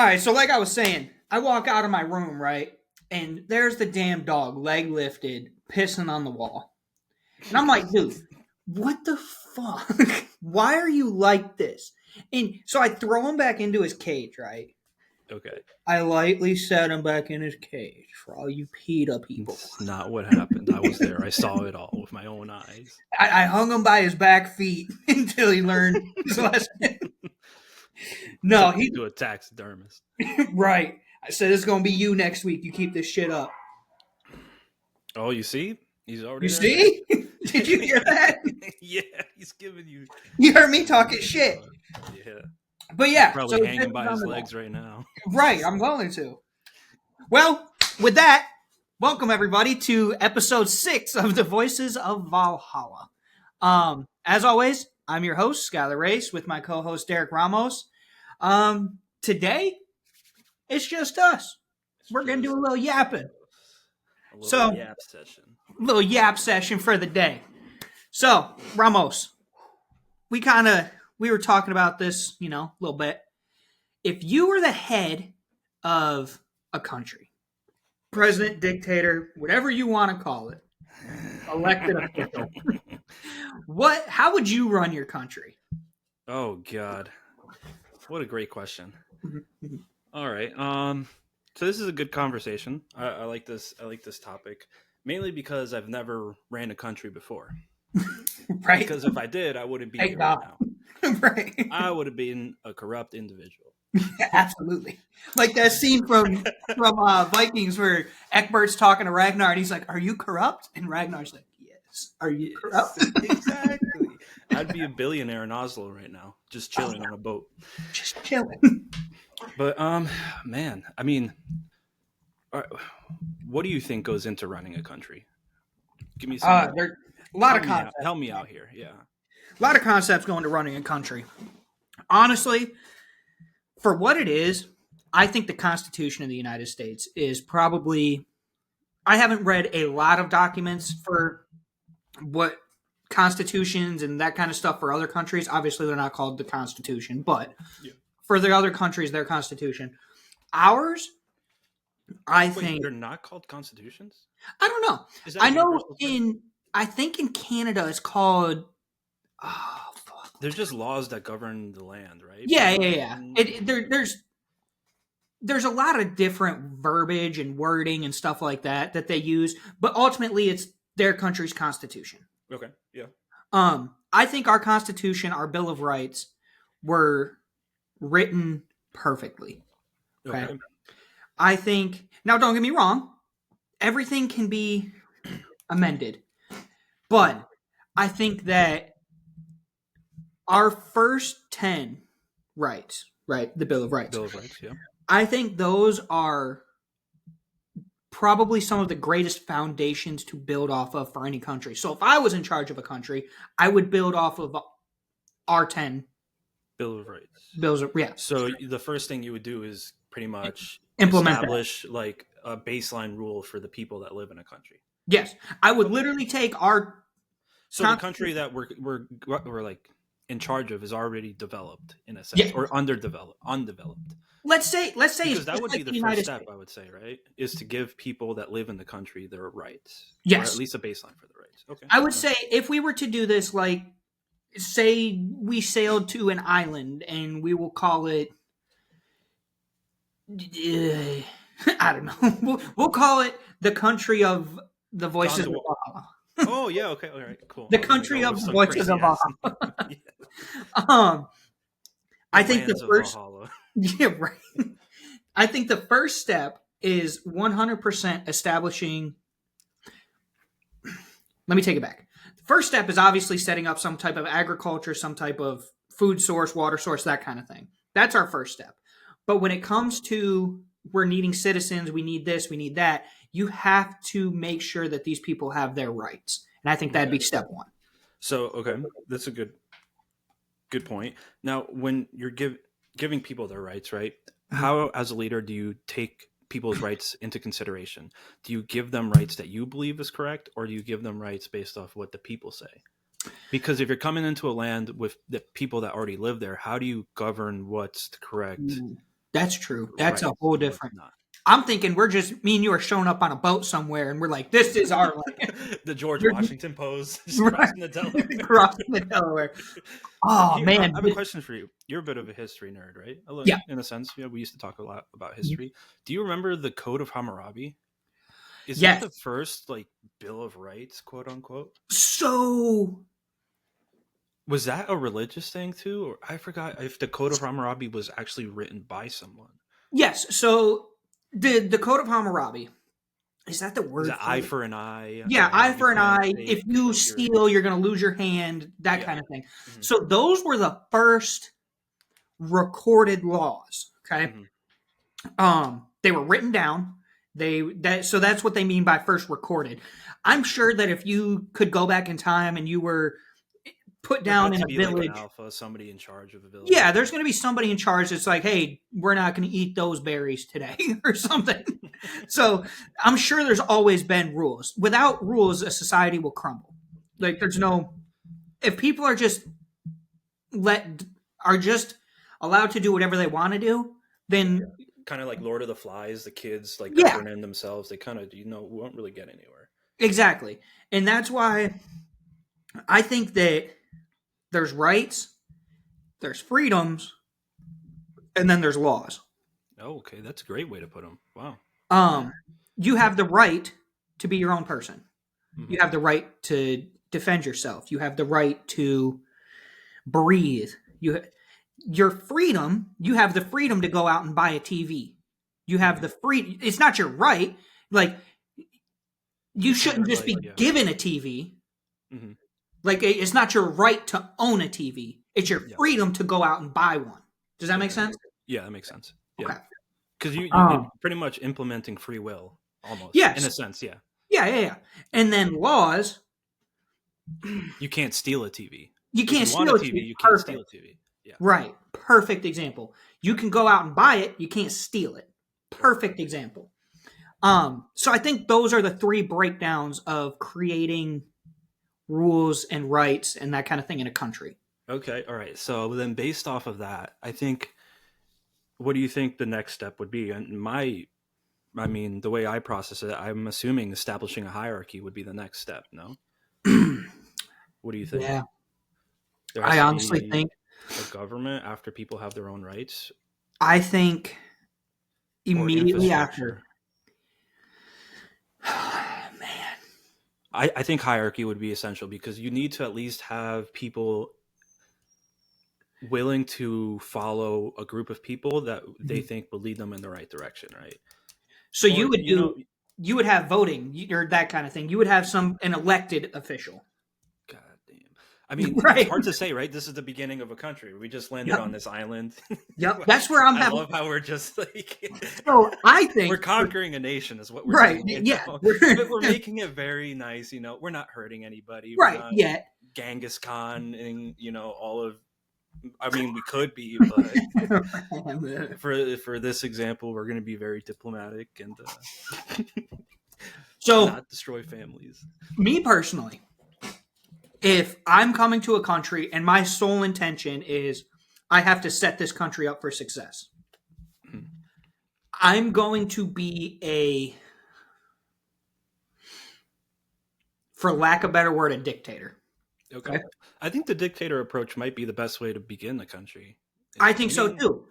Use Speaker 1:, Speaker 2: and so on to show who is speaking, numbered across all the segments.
Speaker 1: All right, so like I was saying, I walk out of my room, right? And there's the damn dog, leg lifted, pissing on the wall. And I'm like, dude, what the fuck? Why are you like this? And so I throw him back into his cage, right?
Speaker 2: Okay.
Speaker 1: I lightly set him back in his cage for all you PETA people.
Speaker 2: It's not what happened. I was there. I saw it all with my own eyes.
Speaker 1: I hung him by his back feet until he learned his lesson. No,
Speaker 2: Took him to a taxidermist.
Speaker 1: right. I said it's gonna be you next week. You keep this shit up.
Speaker 2: Oh, you see? He's already
Speaker 1: You
Speaker 2: there.
Speaker 1: see? Did you hear that?
Speaker 2: Yeah, he's giving you.
Speaker 1: You heard me talking shit.
Speaker 2: Yeah.
Speaker 1: But yeah,
Speaker 2: Probably
Speaker 1: so
Speaker 2: hanging by his legs right now.
Speaker 1: Right, I'm going to. Well, with that, welcome everybody to episode 6 of the Voices of Valhalla. As always, I'm your host, Skylar Race, with my co-host Derek Ramos. Today, it's just us. We're going to do a little yapping.
Speaker 2: A little yap session.
Speaker 1: Little yap session for the day. So, Ramos, we were talking about this, a little bit. If you were the head of a country, president, dictator, whatever you want to call it, elected official, how would you run your country?
Speaker 2: Oh God, what a great question. All right, so this is a good conversation. I like this. I like this topic mainly because I've never ran a country before.
Speaker 1: Right?
Speaker 2: Because if I did, I wouldn't be here right now.
Speaker 1: Right?
Speaker 2: I would have been a corrupt individual.
Speaker 1: Absolutely. Like that scene from Vikings where Eckbert's talking to Ragnar and he's like, "Are you corrupt?" And Ragnar's like, "Yes." Are you corrupt?
Speaker 2: Exactly. I'd be a billionaire in Oslo right now, just chilling on a boat.
Speaker 1: Just chilling.
Speaker 2: But man, I mean, what do you think goes into running a country? Give me some.
Speaker 1: There a lot of concepts.
Speaker 2: Help me out here. Yeah.
Speaker 1: A lot of concepts go into running a country. Honestly, for what it is, I think the Constitution of the United States is probably. I haven't read a lot of documents for what constitutions and that kind of stuff for other countries. Obviously, they're not called the Constitution, but for the other countries, their Constitution. Ours, I think
Speaker 2: they're not called constitutions.
Speaker 1: I don't know. I know I think in Canada it's called. Oh, fuck.
Speaker 2: They're just laws that govern the land, right?
Speaker 1: Yeah. There's a lot of different verbiage and wording and stuff like that they use, but ultimately it's their country's constitution.
Speaker 2: Okay, yeah.
Speaker 1: I think our Constitution, our Bill of Rights, were written perfectly. Okay. I think now. Don't get me wrong. Everything can be amended, but I think that our first 10 rights, right? The Bill of Rights.
Speaker 2: Bill of Rights, yeah.
Speaker 1: I think those are probably some of the greatest foundations to build off of for any country. So if I was in charge of a country, I would build off of our 10
Speaker 2: Bill of Rights.
Speaker 1: Bills of, yeah.
Speaker 2: So the first thing you would do is pretty much establish like a baseline rule for the people that live in a country.
Speaker 1: Yes. I would literally take our...
Speaker 2: So the country that we're like in charge of is already developed in a sense, or undeveloped.
Speaker 1: Let's say
Speaker 2: because that would be the first step, I would say, right? Is to give people that live in the country their rights.
Speaker 1: Yes.
Speaker 2: Or at least a baseline for the rights. Okay.
Speaker 1: I would say if we were to do this, like, say we sailed to an island and we will call it, I don't know. We'll call it the country of the Voices of Valhalla.
Speaker 2: Oh yeah, okay, all right, cool.
Speaker 1: The country of the Voices of Valhalla. I think the first. Yeah, right. I think the first step is 100% establishing. Let me take it back. The first step is obviously setting up some type of agriculture, some type of food source, water source, that kind of thing. That's our first step. But when it comes to we're needing citizens, we need this, we need that, you have to make sure that these people have their rights. And I think that'd be step one.
Speaker 2: So, okay, that's a good point. Now, when you're giving people their rights, right? How, as a leader, do you take people's rights into consideration? Do you give them rights that you believe is correct, or do you give them rights based off what the people say? Because if you're coming into a land with the people that already live there, how do you govern what's correct
Speaker 1: That's true. That's a
Speaker 2: rights
Speaker 1: whole
Speaker 2: and what's
Speaker 1: different.
Speaker 2: not.
Speaker 1: I'm thinking we're just me and you are showing up on a boat somewhere, and we're like, "This is our land."
Speaker 2: The George
Speaker 1: We're
Speaker 2: Washington pose, just
Speaker 1: right
Speaker 2: crossing the Delaware.
Speaker 1: crossing the Delaware. Oh
Speaker 2: I
Speaker 1: man,
Speaker 2: have a question for you. You're a bit of a history nerd, right?
Speaker 1: yeah.
Speaker 2: In a sense, we used to talk a lot about history. Do you remember the Code of Hammurabi? Is that
Speaker 1: Yes.
Speaker 2: the first like Bill of Rights, quote unquote?
Speaker 1: So
Speaker 2: Was that a religious thing too, or I forgot if the Code of Hammurabi was actually written by someone?
Speaker 1: yes. So the Code of Hammurabi, is that the
Speaker 2: Is
Speaker 1: word
Speaker 2: it
Speaker 1: for
Speaker 2: eye
Speaker 1: it?
Speaker 2: for an eye?
Speaker 1: Yeah, eye
Speaker 2: You
Speaker 1: for an
Speaker 2: can't
Speaker 1: eye. If
Speaker 2: take
Speaker 1: you
Speaker 2: like your
Speaker 1: steal, you're going to lose your hand. That
Speaker 2: yeah.
Speaker 1: kind of thing.
Speaker 2: Hmm.
Speaker 1: So those were the first recorded laws. Okay.
Speaker 2: Hmm.
Speaker 1: They were written down. So that's what they mean by first recorded. I'm sure that if you could go back in time and you were put
Speaker 2: There
Speaker 1: down
Speaker 2: had
Speaker 1: in
Speaker 2: to
Speaker 1: a
Speaker 2: be like an
Speaker 1: village,
Speaker 2: alpha, somebody in charge of the village.
Speaker 1: yeah, there's going to be somebody in charge that's like, hey, we're not going to eat those berries today or something. So I'm sure there's always been rules. Without rules, a society will crumble. Like there's no, if people let are just allowed to do whatever they want to do, then
Speaker 2: Kind of like Lord of the Flies, the kids like
Speaker 1: yeah,
Speaker 2: governing themselves. They kind of won't really get anywhere.
Speaker 1: exactly. And that's why I think that there's rights, there's freedoms, and then there's laws.
Speaker 2: Oh, okay, that's a great way to put them. Wow.
Speaker 1: You have the right to be your own person.
Speaker 2: Mhm.
Speaker 1: You have the right to defend yourself. You have the right to breathe. Your freedom. You have the freedom to go out and buy a TV. You have the free. It's not your right. Like you shouldn't just be given a TV.
Speaker 2: Mhm.
Speaker 1: Like it's not your right to own a TV. It's your
Speaker 2: Yeah.
Speaker 1: freedom to go out and buy one. Does that make sense?
Speaker 2: Yeah, that makes sense. Yeah.
Speaker 1: Okay.
Speaker 2: Because you're pretty much implementing free will almost.
Speaker 1: Yes.
Speaker 2: In a sense, yeah.
Speaker 1: Yeah. And then laws.
Speaker 2: You can't steal a TV.
Speaker 1: You can't
Speaker 2: If you
Speaker 1: steal
Speaker 2: want
Speaker 1: a
Speaker 2: a
Speaker 1: TV.
Speaker 2: TV. You can't steal a TV. Yeah.
Speaker 1: Right. Perfect example. You can go out and buy it. You can't steal it. Perfect example. So I think those are the three breakdowns of creating rules and rights and that kind of thing in a country.
Speaker 2: Okay. All right. So then, based off of that, I think, what do you think the next step would be? And the way I process it, I'm assuming establishing a hierarchy would be the next step. No. What do you think?
Speaker 1: Yeah.
Speaker 2: There has
Speaker 1: I
Speaker 2: to
Speaker 1: honestly
Speaker 2: be
Speaker 1: think
Speaker 2: a government after people have their own rights.
Speaker 1: I think
Speaker 2: Or
Speaker 1: immediately
Speaker 2: infrastructure.
Speaker 1: after. Man.
Speaker 2: I think hierarchy would be essential because you need to at least have people willing to follow a group of people that they think will lead them in the right direction, right?
Speaker 1: So
Speaker 2: Or,
Speaker 1: you would have voting or that kind of thing. You would have an elected official.
Speaker 2: God damn. I mean,
Speaker 1: Right.
Speaker 2: It's hard to say, right? This is the beginning of a country. We just landed
Speaker 1: Yep.
Speaker 2: on this island.
Speaker 1: Yep. That's where I'm
Speaker 2: I
Speaker 1: having.
Speaker 2: love how we're just like
Speaker 1: So I think
Speaker 2: we're conquering a nation is what we're
Speaker 1: right.
Speaker 2: doing.
Speaker 1: Yeah.
Speaker 2: But we're making it very nice, We're not hurting anybody. We're
Speaker 1: Right.
Speaker 2: not
Speaker 1: Yet.
Speaker 2: Genghis Khan and all of. I mean, we could be, but for this example, we're going to be very diplomatic and
Speaker 1: So
Speaker 2: not destroy families.
Speaker 1: me personally, if I'm coming to a country and my sole intention is I have to set this country up for success, I'm going to be for lack of a better word, a dictator.
Speaker 2: Okay. I think the dictator approach might be the best way to begin the country.
Speaker 1: I think so too.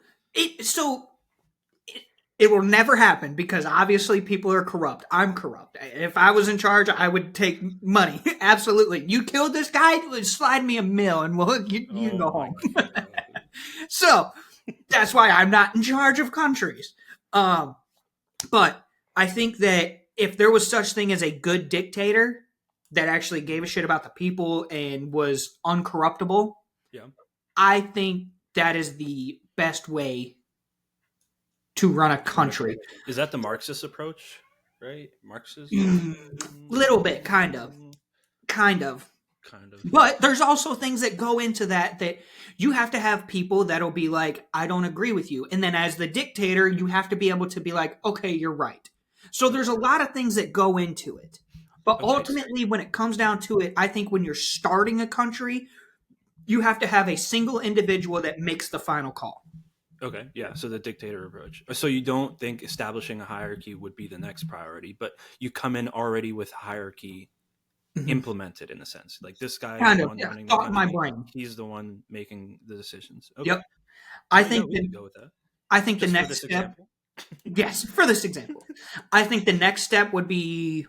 Speaker 1: It will never happen because obviously people are corrupt. I'm corrupt. If I was in charge, I would take money. Absolutely. You killed this guy, slide me a mill and you can go home. So that's why I'm not in charge of countries. But I think that if there was such thing as a good dictator that actually gave a shit about the people and was uncorruptible, I think that is the best way to run a country.
Speaker 2: Is that the Marxist approach, right? Marxism?
Speaker 1: Little bit, kind of. But there's also things that go into that you have to have people that'll be like, I don't agree with you. And then as the dictator, you have to be able to be like, okay, you're right. So there's a lot of things that go into it. But ultimately, when it comes down to it, I think when you're starting a country, you have to have a single individual that makes the final call.
Speaker 2: Okay, yeah. So the dictator approach. So you don't think establishing a hierarchy would be the next priority, but you come in already with hierarchy
Speaker 1: Mhm.
Speaker 2: implemented in a sense. Like this guy is
Speaker 1: Kind
Speaker 2: the
Speaker 1: of,
Speaker 2: one
Speaker 1: yeah.
Speaker 2: running the
Speaker 1: Thought in my
Speaker 2: country.
Speaker 1: brain.
Speaker 2: He's the one making the decisions. Okay.
Speaker 1: Yep. I
Speaker 2: Yeah,
Speaker 1: think
Speaker 2: we
Speaker 1: that
Speaker 2: could go with that.
Speaker 1: I think the
Speaker 2: Just for
Speaker 1: next
Speaker 2: this
Speaker 1: step,
Speaker 2: example.
Speaker 1: yes, for this example, I think the next step would be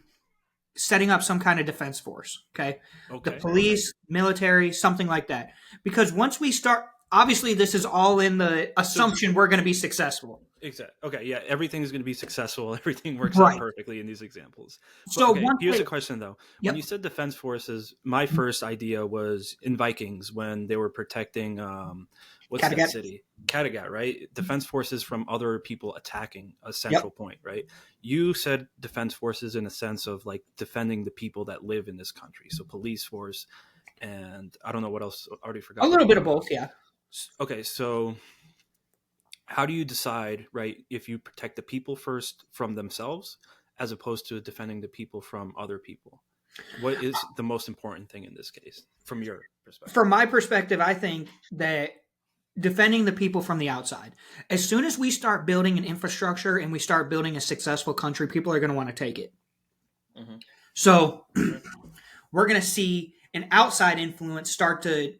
Speaker 1: setting up some kind of defense force. Okay, the
Speaker 2: Okay. Okay.
Speaker 1: police, military, something like that. Because once we start, obviously, this is all in the
Speaker 2: So
Speaker 1: assumption we're going to be successful.
Speaker 2: exactly. Okay. Yeah. Everything's going to be successful. Everything works out
Speaker 1: Right.
Speaker 2: perfectly in these examples. But
Speaker 1: So
Speaker 2: okay,
Speaker 1: once
Speaker 2: here's
Speaker 1: they,
Speaker 2: a question though. When you
Speaker 1: yep,
Speaker 2: said defense forces, my first idea was in Vikings when they were protecting what's that
Speaker 1: Kattegat.
Speaker 2: city? Kattegat, right? Defense forces from other people attacking a
Speaker 1: Yep.
Speaker 2: central point, right? You said defense forces in a sense of like defending the people that live in this country. So police force, and I don't know what else. I already
Speaker 1: A
Speaker 2: forgot what
Speaker 1: little
Speaker 2: the
Speaker 1: bit of
Speaker 2: other one
Speaker 1: both,
Speaker 2: was.
Speaker 1: yeah.
Speaker 2: Okay, so how do you decide, right, if you protect the people first from themselves as opposed to defending the people from other people? What is the most important thing in this case from your perspective?
Speaker 1: From my perspective, I think that defending the people from the outside. As soon as we start building an infrastructure and we start building a successful country, people are going to want to take it.
Speaker 2: Hmm.
Speaker 1: So
Speaker 2: Okay.
Speaker 1: we're going to see an outside influence start to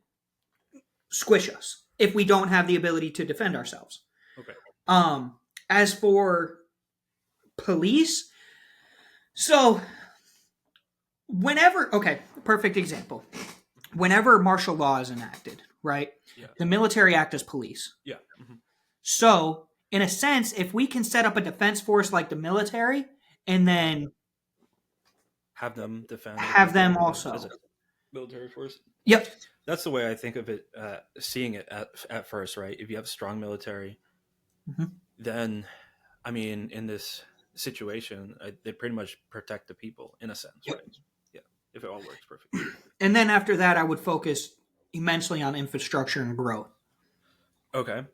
Speaker 1: squish us if we don't have the ability to defend ourselves.
Speaker 2: Okay.
Speaker 1: Um, as for police, so whenever, okay, perfect example. Whenever martial law is enacted, right,
Speaker 2: Yeah.
Speaker 1: the military act as police.
Speaker 2: Yeah. Hmm.
Speaker 1: So, in a sense, if we can set up a defense force like the military and then
Speaker 2: Have them defend the
Speaker 1: have them
Speaker 2: people as
Speaker 1: also.
Speaker 2: a military force.
Speaker 1: Yep.
Speaker 2: That's the way I think of it, seeing it at first, right? If you have a strong military,
Speaker 1: Mhm.
Speaker 2: then, I mean, in this situation, they pretty much protect the people in a sense,
Speaker 1: Yep.
Speaker 2: right? Yeah, if it all works perfectly.
Speaker 1: And then after that, I would focus immensely on infrastructure and growth.
Speaker 2: Okay.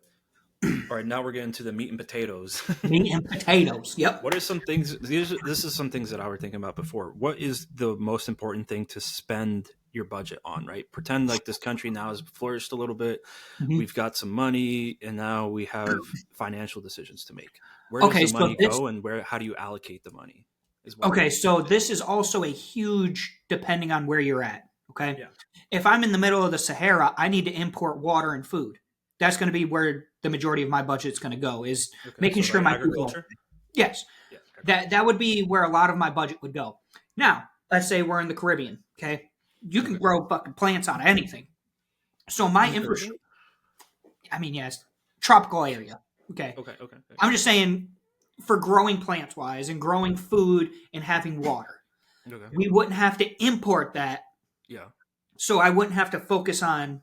Speaker 2: All right, now we're getting to the meat and potatoes.
Speaker 1: Meat and potatoes. Yep.
Speaker 2: What are some things? This is some things that I was thinking about before. What is the most important thing to spend your budget on? Right, pretend like this country now has flourished a little bit.
Speaker 1: Mhm.
Speaker 2: We've got some money, and now we have financial decisions to make. Where does
Speaker 1: Okay,
Speaker 2: the
Speaker 1: so
Speaker 2: money
Speaker 1: this
Speaker 2: go, and where? How do you allocate the money? Is what I'm
Speaker 1: okay,
Speaker 2: getting
Speaker 1: so
Speaker 2: into.
Speaker 1: this is also a huge depending on where you're at. Okay.
Speaker 2: Yeah.
Speaker 1: If I'm in the middle of the Sahara, I need to import water and food. That's going to be where the majority of my budget's going to go, is
Speaker 2: Okay.
Speaker 1: making
Speaker 2: So
Speaker 1: sure
Speaker 2: like
Speaker 1: my people.
Speaker 2: agriculture.
Speaker 1: Yes.
Speaker 2: Yeah.
Speaker 1: That would be where a lot of my budget would go. Now, let's say we're in the Caribbean, okay? You can
Speaker 2: Okay.
Speaker 1: grow fucking plants out of anything. So my
Speaker 2: In the Caribbean.
Speaker 1: infrastructure, I mean, yes, tropical area, okay?
Speaker 2: Okay. Okay. Okay.
Speaker 1: I'm just saying for growing plants wise and growing food and having water,
Speaker 2: Okay.
Speaker 1: we wouldn't have to import that.
Speaker 2: Yeah.
Speaker 1: So I wouldn't have to focus on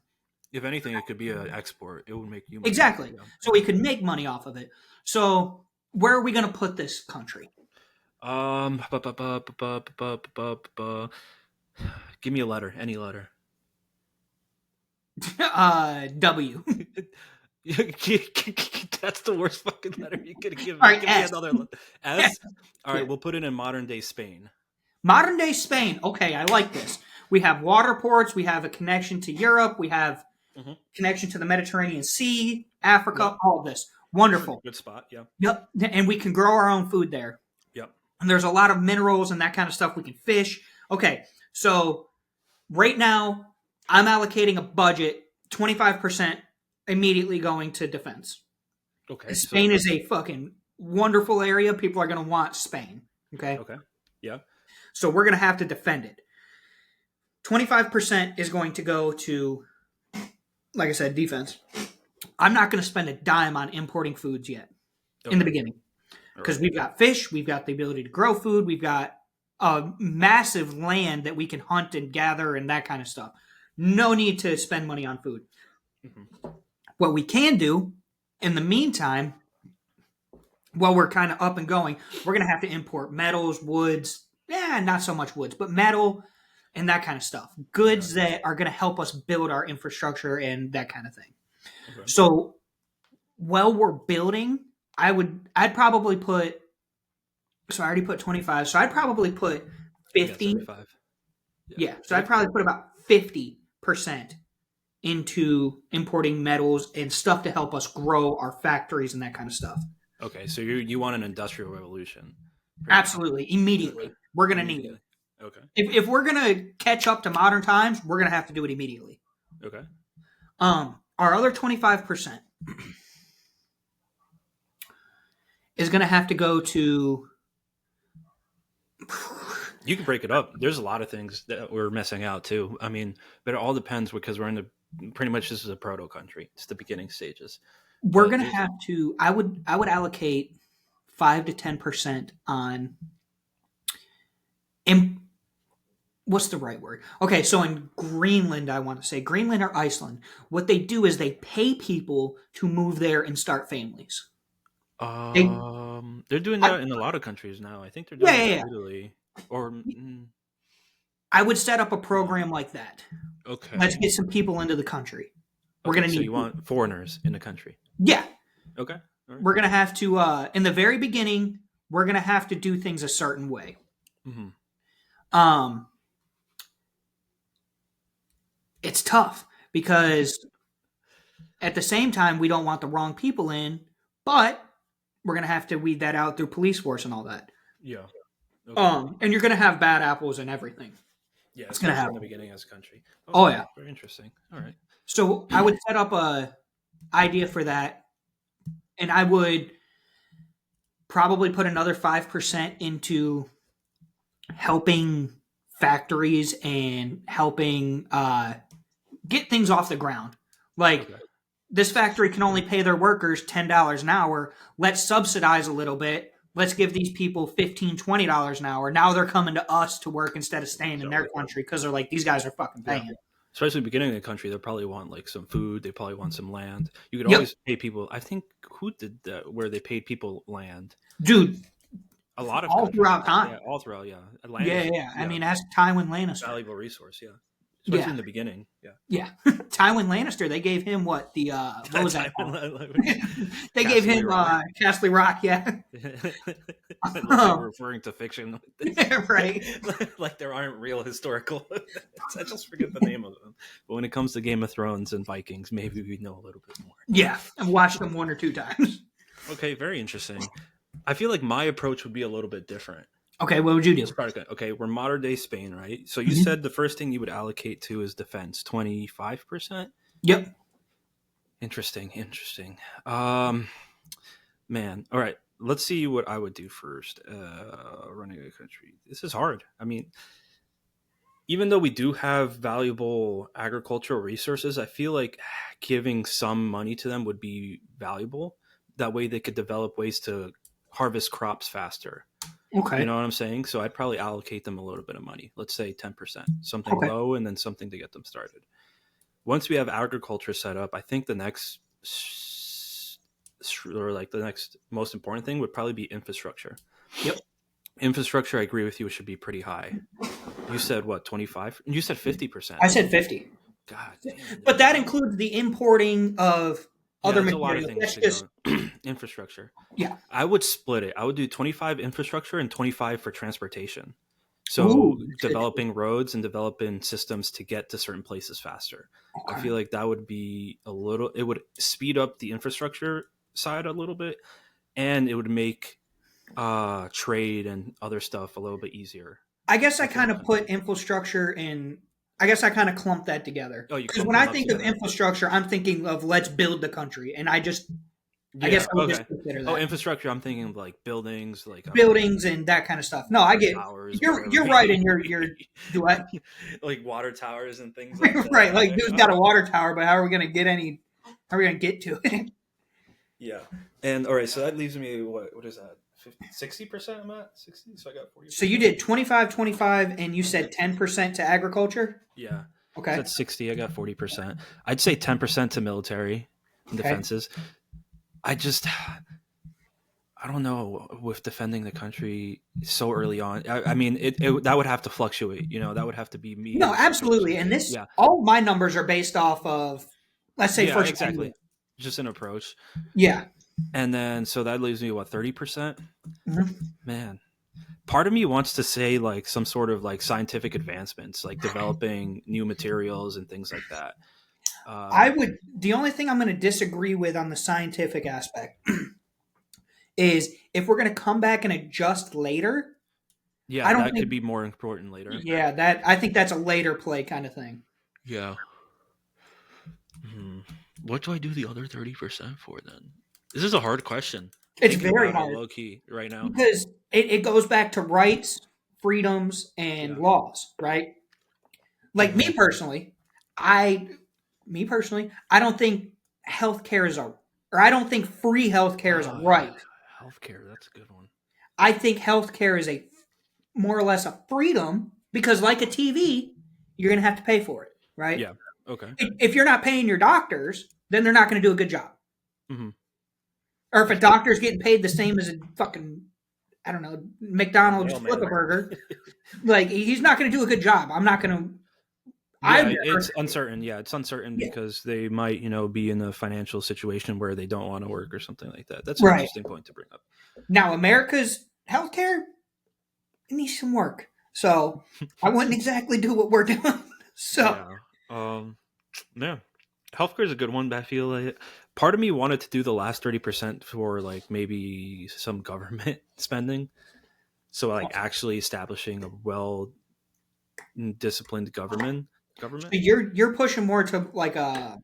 Speaker 2: If anything, it could be an export. It would make you money.
Speaker 1: exactly.
Speaker 2: Yeah.
Speaker 1: So we could make money off of it. So where are we going to put this country?
Speaker 2: Ba, ba, ba, ba, ba, ba, ba, ba. Give me a letter, any letter.
Speaker 1: W.
Speaker 2: That's the worst fucking letter you could give me.
Speaker 1: All right,
Speaker 2: Give me
Speaker 1: S.
Speaker 2: another S. All right,
Speaker 1: Yeah.
Speaker 2: we'll put it in modern day Spain.
Speaker 1: Modern day Spain. Okay, I like this. We have water ports. We have a connection to Europe. We have
Speaker 2: Mhm.
Speaker 1: connection to the Mediterranean Sea, Africa,
Speaker 2: Yep.
Speaker 1: all of this. Wonderful.
Speaker 2: Good spot. Yeah.
Speaker 1: Yep. And we can grow our own food there.
Speaker 2: Yep.
Speaker 1: And there's a lot of minerals and that kind of stuff. We can fish. Okay, so right now, I'm allocating a budget 25% immediately going to defense.
Speaker 2: Okay.
Speaker 1: Spain
Speaker 2: So.
Speaker 1: is a fucking wonderful area. People are going to want Spain. Okay.
Speaker 2: Okay. Yeah.
Speaker 1: So we're going to have to defend it. 25% is going to go to, like I said, defense. I'm not going to spend a dime on importing foods yet in the
Speaker 2: Okay.
Speaker 1: beginning because
Speaker 2: Alright.
Speaker 1: we've got fish, we've got the ability to grow food, we've got a massive land that we can hunt and gather and that kind of stuff. No need to spend money on food.
Speaker 2: Mhm.
Speaker 1: What we can do in the meantime, while we're kind of up and going, we're going to have to import metals, woods, not so much woods, but metal and that kind of stuff. Goods that are going to help us build our infrastructure and that kind of thing.
Speaker 2: Okay.
Speaker 1: So while we're building, I'd probably put, so I already put 25, so I'd probably put
Speaker 2: Yeah,
Speaker 1: 50.
Speaker 2: 75.
Speaker 1: Yeah, so I'd probably put about 50% into importing metals and stuff to help us grow our factories and that kind of stuff.
Speaker 2: Okay, so you want an industrial revolution? Pretty much.
Speaker 1: Absolutely, immediately. We're going to need it.
Speaker 2: Okay.
Speaker 1: If we're going to catch up to modern times, we're going to have to do it immediately.
Speaker 2: Okay.
Speaker 1: Our other 25% is going to have to go to.
Speaker 2: You can break it up. There's a lot of things that we're missing out too. I mean, but it all depends because we're in the pretty much this is a proto country. It's the beginning stages.
Speaker 1: We're going to have to. I would allocate 5 to 10% on. What's the right word? Okay, so in Greenland, I want to say Greenland or Iceland, what they do is they pay people to move there and start families.
Speaker 2: They're doing that in a lot of countries now. I think they're doing it in Italy. Or
Speaker 1: I would set up a program like that.
Speaker 2: Okay.
Speaker 1: Let's get some people into the country. We're
Speaker 2: Okay,
Speaker 1: gonna need.
Speaker 2: So you want foreigners in the country?
Speaker 1: Yeah.
Speaker 2: Okay. All right.
Speaker 1: We're gonna have to. In the very beginning, we're gonna have to do things a certain way.
Speaker 2: Mm-hmm.
Speaker 1: It's tough because at the same time we don't want the wrong people in, but we're gonna have to weed that out through police force and all that.
Speaker 2: Yeah. Okay.
Speaker 1: And you're gonna have bad apples and everything.
Speaker 2: Yeah,
Speaker 1: it's gonna happen
Speaker 2: in the beginning as a country. Okay.
Speaker 1: Oh yeah.
Speaker 2: Very interesting. All right.
Speaker 1: So I would set up a idea for that, and I would probably put another 5% into helping factories and helping get things off the ground. Like this factory can only pay their workers $10 an hour. Let's subsidize a little bit. Let's give these people $15, $20 an hour. Now they're coming to us to work instead of staying in their country because they're like, these guys are fucking paying.
Speaker 2: Yeah. Especially beginning of the country, they'll probably want like some food. They probably want some land. You could always pay people. I think who did that where they paid people land?
Speaker 1: Dude.
Speaker 2: A lot of
Speaker 1: all throughout time.
Speaker 2: Yeah, all throughout, yeah.
Speaker 1: Yeah. I mean, ask Tywin Lannister.
Speaker 2: Valuable resource, yeah. Especially in the beginning, yeah.
Speaker 1: Yeah. Tywin Lannister, they gave him what was that called? They gave him Castle Rock, yeah.
Speaker 2: Referring to fiction.
Speaker 1: Right.
Speaker 2: Like there aren't real historical. I just forget the name of them. But when it comes to Game of Thrones and Vikings, maybe we know a little bit more.
Speaker 1: Yeah, I've watched them 1 or 2 times.
Speaker 2: Okay, very interesting. I feel like my approach would be a little bit different.
Speaker 1: Okay, what would you do?
Speaker 2: Okay, we're modern day Spain, right? So you said the first thing you would allocate to is defense, 25%?
Speaker 1: Yep.
Speaker 2: Interesting. Man, all right. Let's see what I would do first. Running a country. This is hard. I mean, even though we do have valuable agricultural resources, I feel like giving some money to them would be valuable. That way they could develop ways to harvest crops faster.
Speaker 1: Okay.
Speaker 2: You know what I'm saying? So I'd probably allocate them a little bit of money. Let's say 10%, something low, and then something to get them started. Once we have agriculture set up, I think the next most important thing would probably be infrastructure.
Speaker 1: Yep.
Speaker 2: Infrastructure, I agree with you, should be pretty high. You said what, 25? You said 50%.
Speaker 1: I said 50.
Speaker 2: God damn.
Speaker 1: But that includes the importing of other materials.
Speaker 2: A lot of things. Just infrastructure.
Speaker 1: Yeah.
Speaker 2: I would split it. I would do 25 infrastructure and 25 for transportation. So developing roads and developing systems to get to certain places faster. Okay. I feel like that would be it would speed up the infrastructure side a little bit, and it would make trade and other stuff a little bit easier.
Speaker 1: I guess I kind of put infrastructure in. I guess I kind of clump that together. Because when I think of infrastructure, I'm thinking of let's build the country, and I guess I would just consider that.
Speaker 2: Infrastructure. I'm thinking of like buildings,
Speaker 1: and that kind of stuff. No, I get towers, you're right in your do what?
Speaker 2: Like water towers and things like that.
Speaker 1: Right, like dude's got a water tower, but how are we gonna get to it?
Speaker 2: Yeah. And all right, so that leaves me what is that? 60% I'm at? 60? So I got 40.
Speaker 1: So you did 25, and you said 10% to agriculture?
Speaker 2: Yeah.
Speaker 1: Okay.
Speaker 2: That's 60. I got 40%. I'd say 10% to military and defenses. I don't know with defending the country so early on. I mean, that would have to fluctuate. You know, that would have to be me.
Speaker 1: No, absolutely. And all my numbers are based off of, let's say, first.
Speaker 2: Exactly. Just an approach.
Speaker 1: Yeah.
Speaker 2: And then, so that leaves me, 30%?
Speaker 1: Mm-hmm.
Speaker 2: Man, part of me wants to say like some sort of like scientific advancements, like developing new materials and things like that.
Speaker 1: I would. The only thing I'm going to disagree with on the scientific aspect is if we're going to come back and adjust later.
Speaker 2: Yeah,
Speaker 1: I don't
Speaker 2: that could
Speaker 1: think.
Speaker 2: be more important later.
Speaker 1: Yeah, that I think that's a later play kind of thing.
Speaker 3: Yeah. What do I do the other 30% for then? This is a hard question.
Speaker 1: It's
Speaker 2: Thinking
Speaker 1: very
Speaker 2: about it
Speaker 1: hard
Speaker 2: low key right now.
Speaker 1: because it goes back to rights, freedoms, and
Speaker 2: Yeah.
Speaker 1: laws, right? Like me personally, I don't think healthcare is a, or I don't think free healthcare is a right.
Speaker 2: Healthcare, that's a good one.
Speaker 1: I think healthcare is a more or less a freedom because, like a TV, you're going to have to pay for it, right?
Speaker 2: Yeah. Okay.
Speaker 1: If you're not paying your doctors, then they're not going to do a good job.
Speaker 2: Mm-hmm.
Speaker 1: Or if a doctor's getting paid the same as a fucking, I don't know, McDonald's
Speaker 2: Mailman.
Speaker 1: flip a burger, like he's not going to do a good job. I'm not going to.
Speaker 2: Yeah, it's uncertain. Yeah, it's uncertain
Speaker 1: Yeah.
Speaker 2: because they might, be in a financial situation where they don't want to work or something like that. That's an
Speaker 1: Right.
Speaker 2: interesting point to bring up.
Speaker 1: Now, America's healthcare it needs some work, so I wouldn't exactly do what we're doing. So,
Speaker 2: yeah, healthcare is a good one, but I feel like part of me wanted to do the last 30% for like maybe some government spending. So like actually establishing a well disciplined government.
Speaker 1: you're pushing more to like a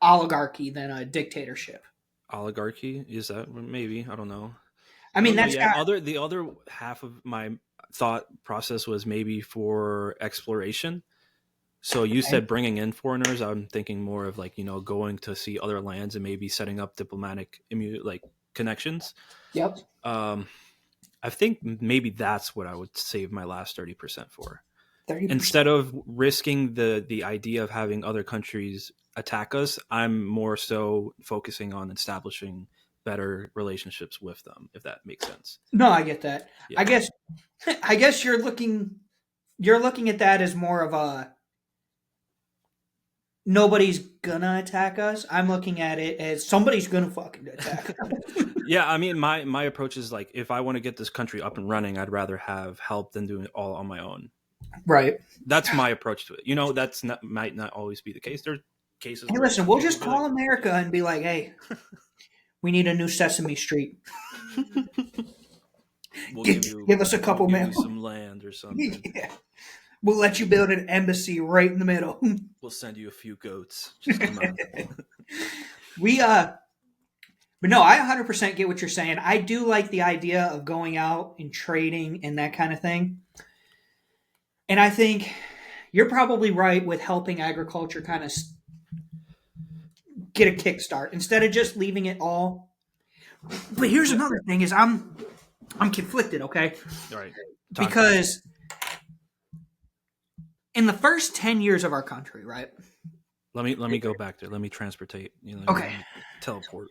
Speaker 1: oligarchy than a dictatorship.
Speaker 2: Oligarchy, is that maybe? I don't know.
Speaker 1: I mean, that's
Speaker 2: the other half of my thought process was maybe for exploration. So you said bringing in foreigners. I'm thinking more of like, going to see other lands and maybe setting up diplomatic connections.
Speaker 1: Yep.
Speaker 2: I think maybe that's what I would save my last 30% for.
Speaker 1: 30%.
Speaker 2: Instead of risking the idea of having other countries attack us, I'm more so focusing on establishing better relationships with them, if that makes sense.
Speaker 1: No, I get that.
Speaker 2: Yeah.
Speaker 1: I guess you're looking at that as more of a nobody's gonna attack us. I'm looking at it as somebody's gonna fucking attack us.
Speaker 2: Yeah, I mean, my approach is like, if I want to get this country up and running, I'd rather have help than doing it all on my own.
Speaker 1: Right.
Speaker 2: That's my approach to it. Might not always be the case. There's cases.
Speaker 1: Hey, listen, we'll just call America and be like, hey, we need a new Sesame Street.
Speaker 2: We'll
Speaker 1: give us a couple
Speaker 2: million. Some land or something.
Speaker 1: Yeah. We'll let you build an embassy right in the middle.
Speaker 2: We'll send you a few goats. Just come out.
Speaker 1: But no, I 100% get what you're saying. I do like the idea of going out and trading and that kind of thing. And I think you're probably right with helping agriculture kind of get a kickstart instead of just leaving it all. But here's another thing: is I'm conflicted. Okay,
Speaker 2: All right,
Speaker 1: because in the first 10 years of our country, right?
Speaker 2: Let me go back there. Let me transportate.
Speaker 1: Okay.
Speaker 2: Teleport.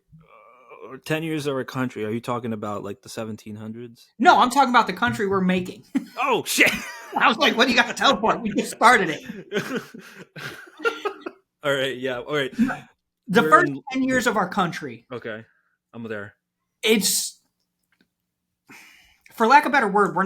Speaker 2: 10 years of our country. Are you talking about like the 1700s?
Speaker 1: No, I'm talking about the country we're making.
Speaker 2: Oh shit!
Speaker 1: I was like, what do you got to teleport? We just started it.
Speaker 2: All right. Yeah. All right.
Speaker 1: The first 10 years of our country.
Speaker 2: Okay. I'm there.
Speaker 1: It's, for lack of a better word,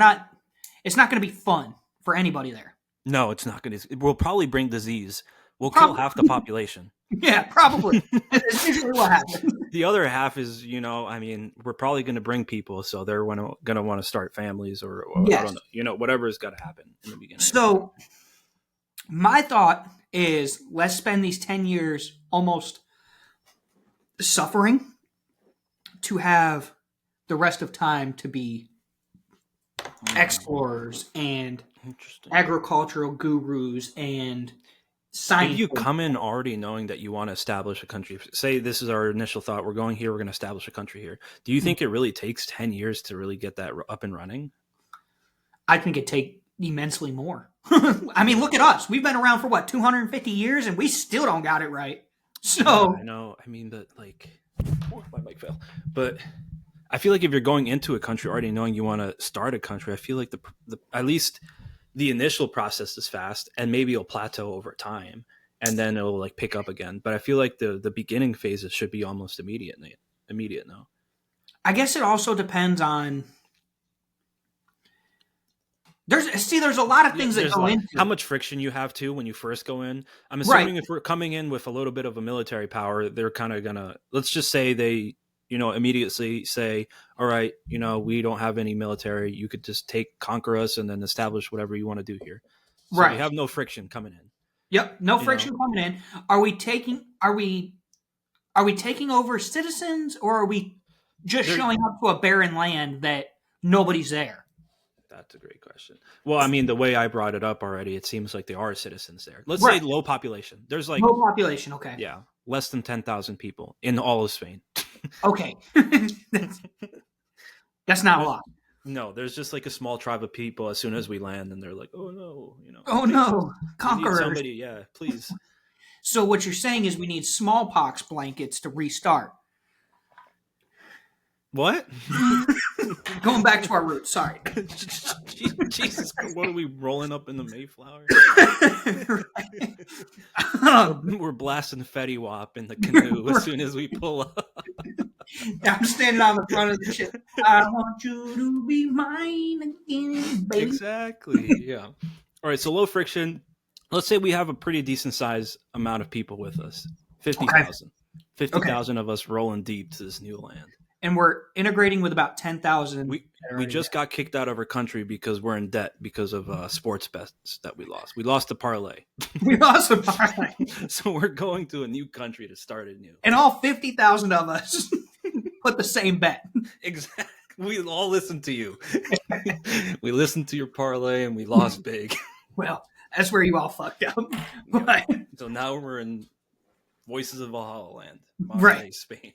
Speaker 1: it's not going to be fun for anybody there.
Speaker 2: No, it's not going to. We'll probably bring disease. We'll kill half the population.
Speaker 1: Yeah, probably. That's usually what happens.
Speaker 2: The other half is, we're probably going to bring people, so they're going to want to start families or
Speaker 1: yes.
Speaker 2: I don't know, whatever's got to happen in the beginning.
Speaker 1: So, my thought is let's spend these 10 years almost suffering to have the rest of time to be explorers and agricultural gurus and science.
Speaker 2: If you come in already knowing that you want to establish a country, say this is our initial thought, we're going here, we're going to establish a country here. Do you think it really takes 10 years to really get that up and running?
Speaker 1: I think it take immensely more. I mean, look at us. We've been around for 250 years and we still don't got it right. So
Speaker 2: yeah, I know. I mean, but my mic fell. But I feel like if you're going into a country already knowing you want to start a country, I feel like the at least the initial process is fast, and maybe it'll plateau over time, and then it'll pick up again. But I feel like the beginning phases should be almost immediate now.
Speaker 1: I guess it also depends on There's a lot of things that
Speaker 2: There's
Speaker 1: go
Speaker 2: like
Speaker 1: into
Speaker 2: how
Speaker 1: it.
Speaker 2: much friction you have to when you first go in. I'm
Speaker 1: Right.
Speaker 2: assuming if we're coming in with a little bit of a military power, they're kind of gonna, let's just say they, immediately say, all right, we don't have any military. You could just conquer us and then establish whatever you want to do here. So we
Speaker 1: Right.
Speaker 2: have no friction coming in.
Speaker 1: Yep. No
Speaker 2: You
Speaker 1: friction coming in. Are we taking over citizens, or are we just
Speaker 2: They're-
Speaker 1: showing up to a barren land that nobody's there?
Speaker 2: That's a great question. Well, I mean, the way I brought it up already, it seems like there are citizens there. Let's
Speaker 1: Right.
Speaker 2: say low population. There's like,
Speaker 1: Low population. Okay.
Speaker 2: yeah, less than 10,000 people in all of Spain.
Speaker 1: Okay. That's not a lot.
Speaker 2: No, there's just like a small tribe of people as soon as we land, and they're like, oh no,
Speaker 1: Oh no,
Speaker 2: we need
Speaker 1: conquerors.
Speaker 2: somebody, yeah, please.
Speaker 1: So what you're saying is we need smallpox blankets to restart.
Speaker 2: What?
Speaker 1: Going back to our roots. Sorry.
Speaker 2: Jesus, what are we rolling up in the Mayflower? We're blasting Fetty Wap in the canoe as soon as we pull up.
Speaker 1: I'm standing on the front of the ship. I want you to be mine again, baby.
Speaker 2: Exactly. Yeah. All right. So low friction. Let's say we have a pretty decent size amount of people with us. 50,000. 50,000 of us rolling deep to this new land.
Speaker 1: And we're integrating with about 10,000.
Speaker 2: We just got kicked out of our country because we're in debt because of sports bets that we lost. We lost the parlay.
Speaker 1: We lost a parlay.
Speaker 2: So we're going to a new country to start anew.
Speaker 1: And all 50,000 of us put the same bet.
Speaker 2: Exactly. We all listened to you. We listened to your parlay and we lost big.
Speaker 1: Well, that's where you all fucked up. But,
Speaker 2: So now we're in Voices of Valhalla land,
Speaker 1: Right.
Speaker 2: Spain.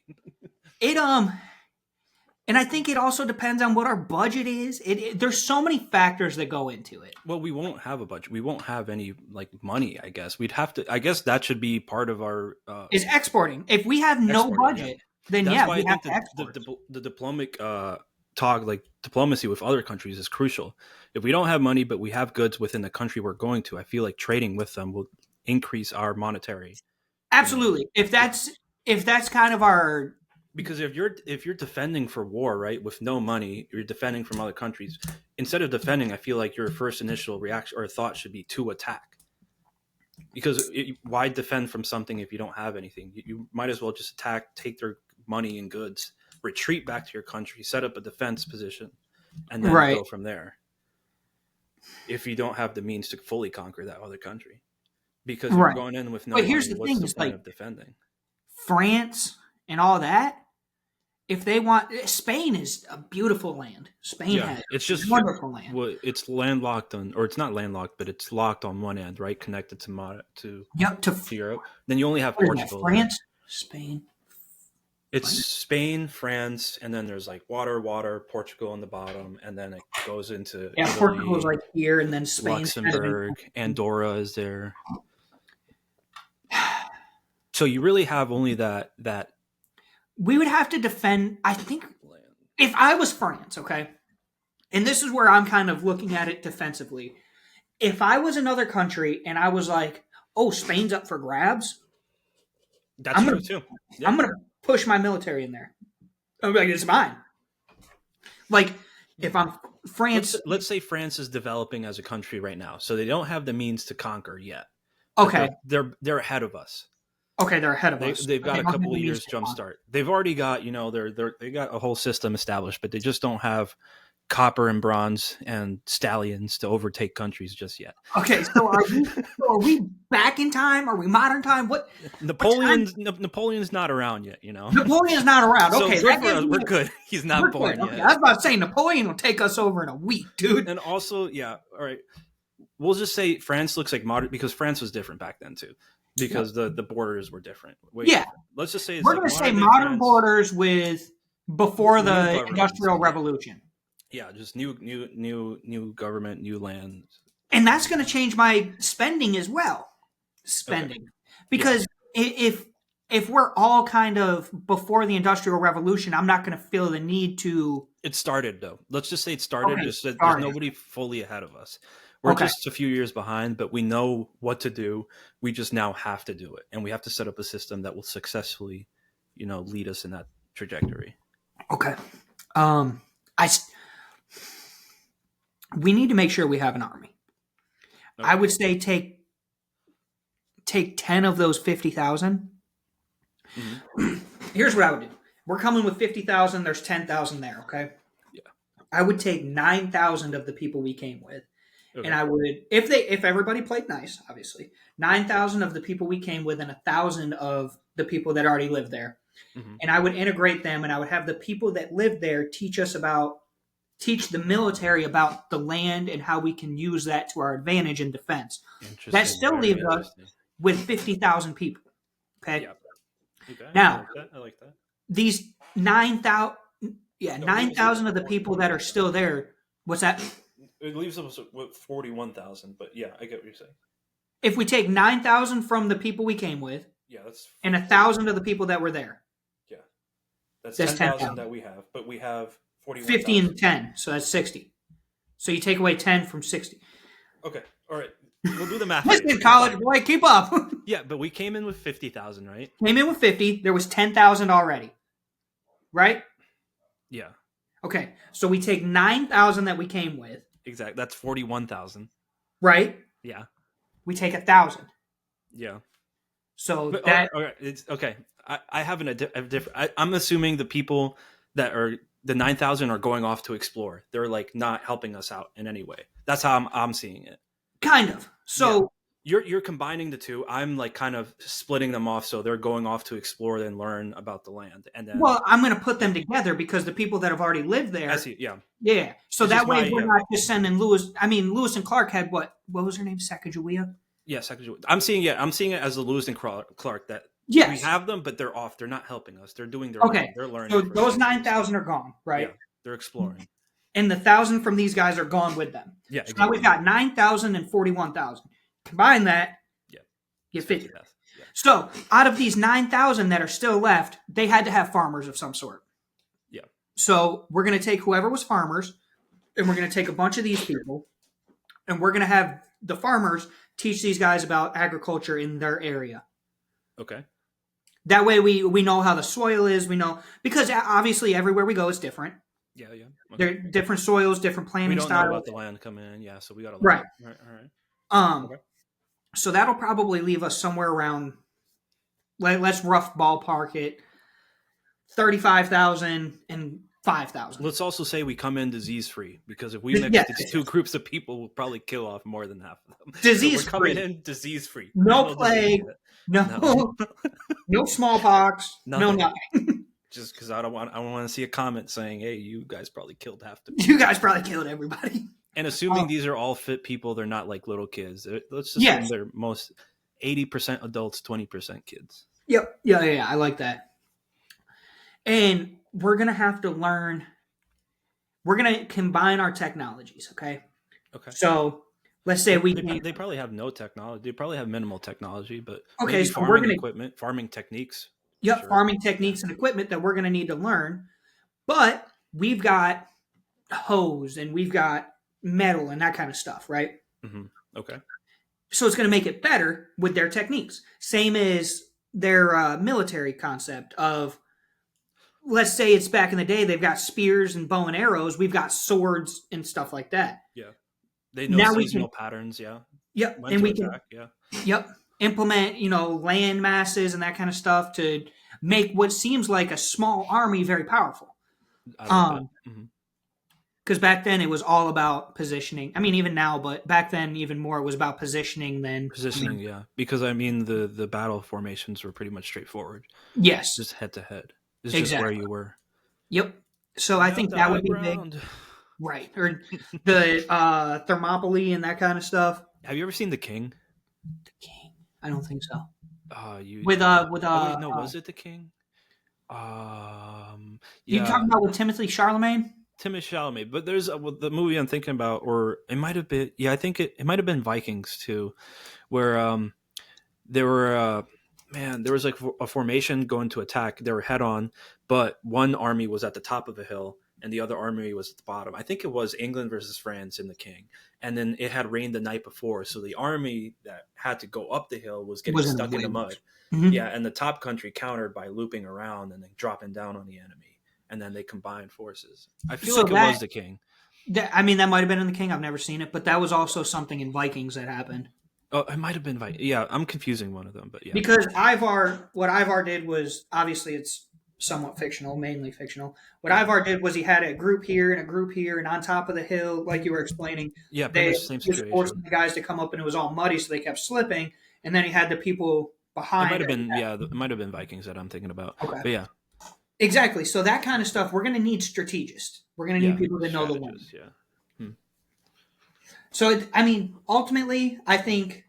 Speaker 1: and I think it also depends on what our budget is. There's so many factors that go into it.
Speaker 2: Well, we won't have a budget. We won't have any like money. I guess we'd have to. I guess that should be part of our.
Speaker 1: Is exporting. If we have no
Speaker 2: Exporting,
Speaker 1: budget, then
Speaker 2: That's
Speaker 1: yeah,
Speaker 2: why
Speaker 1: we
Speaker 2: I
Speaker 1: have
Speaker 2: think
Speaker 1: to export.
Speaker 2: the diplomatic talk, like diplomacy with other countries, is crucial. If we don't have money, but we have goods within the country we're going to, I feel like trading with them will increase our monetary.
Speaker 1: Absolutely. If that's kind of our
Speaker 2: Because if you're defending for war, right, with no money, you're defending from other countries. Instead of defending, I feel like your first initial reaction or thought should be to attack. Because why defend from something if you don't have anything? You might as well just attack, take their money and goods, retreat back to your country, set up a defense position, and then
Speaker 1: Right.
Speaker 2: go from there. If you don't have the means to fully conquer that other country, because
Speaker 1: Right.
Speaker 2: you're going in with no
Speaker 1: But
Speaker 2: money,
Speaker 1: here's the
Speaker 2: what's
Speaker 1: thing,
Speaker 2: the
Speaker 1: is
Speaker 2: point
Speaker 1: like-
Speaker 2: of defending?
Speaker 1: France and all that. If they want, Spain is a beautiful land. Spain
Speaker 2: Yeah,
Speaker 1: has
Speaker 2: it's just
Speaker 1: wonderful land.
Speaker 2: Well, it's landlocked on, or it's not landlocked, but it's locked on one end, right? Connected to
Speaker 1: Yep. To
Speaker 2: Europe. Then you only have
Speaker 1: what is that,
Speaker 2: Portugal.
Speaker 1: France, Spain.
Speaker 2: It's Spain, France, and then there's like water, Portugal on the bottom, and then it goes into
Speaker 1: Yeah,
Speaker 2: Italy,
Speaker 1: Portugal's right here, and then Spain's kind of in-
Speaker 2: Luxembourg, Andorra is there. So you really have only that
Speaker 1: We would have to defend. I think
Speaker 2: land.
Speaker 1: if I was France, okay, and this is where I'm kind of looking at it defensively. If I was another country and I was like, "Oh, Spain's up for grabs,"
Speaker 2: That's
Speaker 1: I'm
Speaker 2: true
Speaker 1: gonna-
Speaker 2: too.
Speaker 1: I'm going to push my military in there. I'm like, it's mine. Like, if I'm France,
Speaker 2: Let's say France is developing as a country right now, so they don't have the means to conquer yet. But
Speaker 1: okay,
Speaker 2: they're ahead of us.
Speaker 1: okay, they're ahead of us.
Speaker 2: They've got a
Speaker 1: They don't
Speaker 2: couple
Speaker 1: have
Speaker 2: of
Speaker 1: the
Speaker 2: years
Speaker 1: means to
Speaker 2: jump
Speaker 1: conquer.
Speaker 2: start. They've already got, they got a whole system established, but they just don't have copper and bronze and stallions to overtake countries just yet.
Speaker 1: Okay, so are we back in time? Are we modern time? What?
Speaker 2: Napoleon's not around yet,
Speaker 1: Napoleon's not around.
Speaker 2: So
Speaker 1: Okay,
Speaker 2: good
Speaker 1: that
Speaker 2: for us.
Speaker 1: gives
Speaker 2: We're
Speaker 1: me-
Speaker 2: good. He's not
Speaker 1: we're
Speaker 2: born
Speaker 1: good. Okay,
Speaker 2: yet.
Speaker 1: I was about to say Napoleon will take us over in a week, dude.
Speaker 2: And also, yeah, all right. We'll just say France looks like modern because France was different back then too, because the borders were different.
Speaker 1: Yeah.
Speaker 2: Different. Let's just say it's
Speaker 1: We're
Speaker 2: like
Speaker 1: going to say
Speaker 2: day
Speaker 1: modern
Speaker 2: France.
Speaker 1: borders with before
Speaker 2: New
Speaker 1: the
Speaker 2: governments,
Speaker 1: Industrial
Speaker 2: yeah.
Speaker 1: Revolution.
Speaker 2: Yeah, just new government, new land.
Speaker 1: And that's going to change my spending as well. Spending. Because if we're all kind of before the Industrial Revolution, I'm not going to feel the need to.
Speaker 2: It started though. Let's just say it started.
Speaker 1: Okay,
Speaker 2: Just that
Speaker 1: started.
Speaker 2: there's nobody fully ahead of us. We're
Speaker 1: Okay.
Speaker 2: just a few years behind, but we know what to do. We just now have to do it, and we have to set up a system that will successfully, lead us in that trajectory.
Speaker 1: Okay. we need to make sure we have an army. I would say take 10 of those 50,000.
Speaker 2: Mhm.
Speaker 1: Here's what I would do. We're coming with 50,000. There's 10,000 there. Okay.
Speaker 2: Yeah.
Speaker 1: I would take 9,000 of the people we came with,
Speaker 2: Okay.
Speaker 1: and I would, if everybody played nice, obviously, 9,000 of the people we came with, and 1,000 of the people that already lived there,
Speaker 2: Mhm.
Speaker 1: and I would integrate them, and I would have the people that lived there teach the military about the land and how we can use that to our advantage in defense.
Speaker 2: Interesting.
Speaker 1: That still
Speaker 2: Very
Speaker 1: leaves us
Speaker 2: interesting.
Speaker 1: with 50,000 people. Okay.
Speaker 2: Yeah. Okay.
Speaker 1: Now,
Speaker 2: I like that.
Speaker 1: these 9,000,
Speaker 2: No,
Speaker 1: 9,000 of the people that are still there. What's that?
Speaker 2: It leaves us with 41,000, but yeah, I get what you're saying.
Speaker 1: If we take 9,000 from the people we came with
Speaker 2: Yeah, that's
Speaker 1: and 1,000 of the people that were there,
Speaker 2: that's
Speaker 1: That's
Speaker 2: 10,000
Speaker 1: 10,000.
Speaker 2: that we have, but we have 41,000.
Speaker 1: 50 and 10, so that's 60. So you take away 10 from 60.
Speaker 2: Okay, all right. We'll do the math.
Speaker 1: Listen, college boy, keep up.
Speaker 2: Yeah, but we came in with 50,000, right?
Speaker 1: Came in with 50. There was 10,000 already. Right?
Speaker 2: Yeah,
Speaker 1: Okay, so we take 9,000 that we came with.
Speaker 2: exactly. That's 41,000.
Speaker 1: Right?
Speaker 2: Yeah,
Speaker 1: We take 1,000.
Speaker 2: yeah.
Speaker 1: So
Speaker 2: But,
Speaker 1: that
Speaker 2: okay, it's okay. I have a different. I'm assuming the people that are the 9,000 are going off to explore. They're like not helping us out in any way. That's how I'm seeing it.
Speaker 1: kind of. So
Speaker 2: You're combining the two. I'm like kind of splitting them off, so they're going off to explore and learn about the land, and then
Speaker 1: well, I'm going to put them together because the people that have already lived there.
Speaker 2: I see. Yeah,
Speaker 1: Yeah. So
Speaker 2: It's
Speaker 1: that
Speaker 2: just
Speaker 1: way
Speaker 2: my-
Speaker 1: we're
Speaker 2: yeah.
Speaker 1: not just sending Lewis. I mean, Lewis and Clark had what was her name? Sacagawea?
Speaker 2: yeah. I'm seeing it as the Lewis and Clark that
Speaker 1: Yes.
Speaker 2: we have them, but they're off. They're not helping us. They're doing their
Speaker 1: Okay.
Speaker 2: own. They're learning.
Speaker 1: So
Speaker 2: for
Speaker 1: those
Speaker 2: themselves.
Speaker 1: 9,000 are gone, right?
Speaker 2: Yeah, they're exploring.
Speaker 1: And the 1,000 from these guys are gone with them.
Speaker 2: Yeah,
Speaker 1: So now we've got 9,000 and 41,000. Combine that,
Speaker 2: Yeah.
Speaker 1: get 50.
Speaker 2: Yeah.
Speaker 1: So out of these 9,000 that are still left, they had to have farmers of some sort.
Speaker 2: Yeah.
Speaker 1: So we're going to take whoever was farmers, and we're going to take a bunch of these people, and we're going to have the farmers teach these guys about agriculture in their area.
Speaker 2: Okay.
Speaker 1: That way we know how the soil is. We know, because obviously everywhere we go is different.
Speaker 2: Yeah. Okay.
Speaker 1: There are different soils, different
Speaker 2: We
Speaker 1: planting
Speaker 2: don't know
Speaker 1: styles.
Speaker 2: about the land coming in. Yeah, so we got to
Speaker 1: Right.
Speaker 2: All right. Okay.
Speaker 1: So that'll probably leave us somewhere around, let's rough ballpark it, 35,000 and 5,000.
Speaker 2: Let's also say we come in disease free, because if we mix
Speaker 1: Yeah.
Speaker 2: the two groups of people, we'll probably kill off more than half of them.
Speaker 1: Disease
Speaker 2: So we're coming
Speaker 1: free.
Speaker 2: in disease free.
Speaker 1: No plague. No,
Speaker 2: No.
Speaker 1: no smallpox. No
Speaker 2: Nothing.
Speaker 1: nothing.
Speaker 2: Just because I don't want to see a comment saying, "Hey, you guys probably killed half the."
Speaker 1: You guys probably killed everybody.
Speaker 2: And assuming
Speaker 1: Oh.
Speaker 2: these are all fit people, they're not like little kids. Let's just
Speaker 1: Yes.
Speaker 2: assume they're most 80% adults, 20% kids.
Speaker 1: Yep. Yeah. I like that. And we're gonna have to learn. We're gonna combine our technologies. Okay.
Speaker 2: Okay.
Speaker 1: So let's say we.
Speaker 2: They probably have no technology. They probably have minimal technology, but
Speaker 1: Okay,
Speaker 2: maybe
Speaker 1: so we're
Speaker 2: farming
Speaker 1: gonna-
Speaker 2: equipment, farming techniques.
Speaker 1: Yep,
Speaker 2: Sure.
Speaker 1: farming techniques and equipment that we're going to need to learn. But we've got hose and we've got metal and that kind of stuff, right?
Speaker 2: Okay.
Speaker 1: So it's going to make it better with their techniques. Same as their military concept of, let's say it's back in the day, they've got spears and bow and arrows. We've got swords and stuff like that.
Speaker 2: They know
Speaker 1: Now we
Speaker 2: seasonal patterns. Yeah.
Speaker 1: Yep,
Speaker 2: When
Speaker 1: and
Speaker 2: to
Speaker 1: we can
Speaker 2: attack. Yeah.
Speaker 1: Yep. Implement, land masses and that kind of stuff to make what seems like a small army very powerful.
Speaker 2: I like that.
Speaker 1: Because back then it was all about positioning. I mean, even now, but back then even more it was about positioning than
Speaker 2: Positioning, yeah. Because the battle formations were pretty much straightforward.
Speaker 1: Yes.
Speaker 2: Just head to head. It's just where you were.
Speaker 1: Yep. So I think that would be big.
Speaker 2: Ground.
Speaker 1: Right. Or the Thermopylae and that kind of stuff.
Speaker 2: Have you ever seen The King?
Speaker 1: The King. I don't think so.
Speaker 2: You
Speaker 1: With
Speaker 2: oh, wait, no, was it The King?
Speaker 1: You talking about with Timothy Chalamet?
Speaker 2: Timothée Chalamet, but there's the movie I'm thinking about, or it might have been. Yeah, I think it might have been Vikings too, where there were there was like a formation going to attack. They were head on, but one army was at the top of a hill and the other army was at the bottom. I think it was England versus France in The King, and then it had rained the night before, so the army that had to go up the hill was getting stuck in the mud.
Speaker 1: Mhm.
Speaker 2: Yeah, and the top country countered by looping around and then dropping down on the enemy. And then they combined forces. I feel
Speaker 1: So
Speaker 2: like it was The King.
Speaker 1: I mean, that might have been in the King. I've never seen it, but that was also something in Vikings that happened.
Speaker 2: Oh, it might have been Yeah, I'm confusing one of them, but yeah.
Speaker 1: Because what Ivar did was, obviously it's somewhat fictional, mainly fictional. What Ivar did was he had a group here and a group here, and on top of the hill, like you were explaining,
Speaker 2: Yeah, pretty
Speaker 1: they
Speaker 2: much the same
Speaker 1: was forcing
Speaker 2: situation.
Speaker 1: the guys to come up, and it was all muddy, so they kept slipping. And then he had the people
Speaker 2: It
Speaker 1: behind.
Speaker 2: might have been it might have been Vikings that I'm thinking about.
Speaker 1: Okay.
Speaker 2: But yeah,
Speaker 1: Exactly. So that kind of stuff, we're going to need strategists. We're going to need
Speaker 2: yeah,
Speaker 1: people that know the wind.
Speaker 2: strategists, yeah.
Speaker 1: So, I mean, ultimately, I think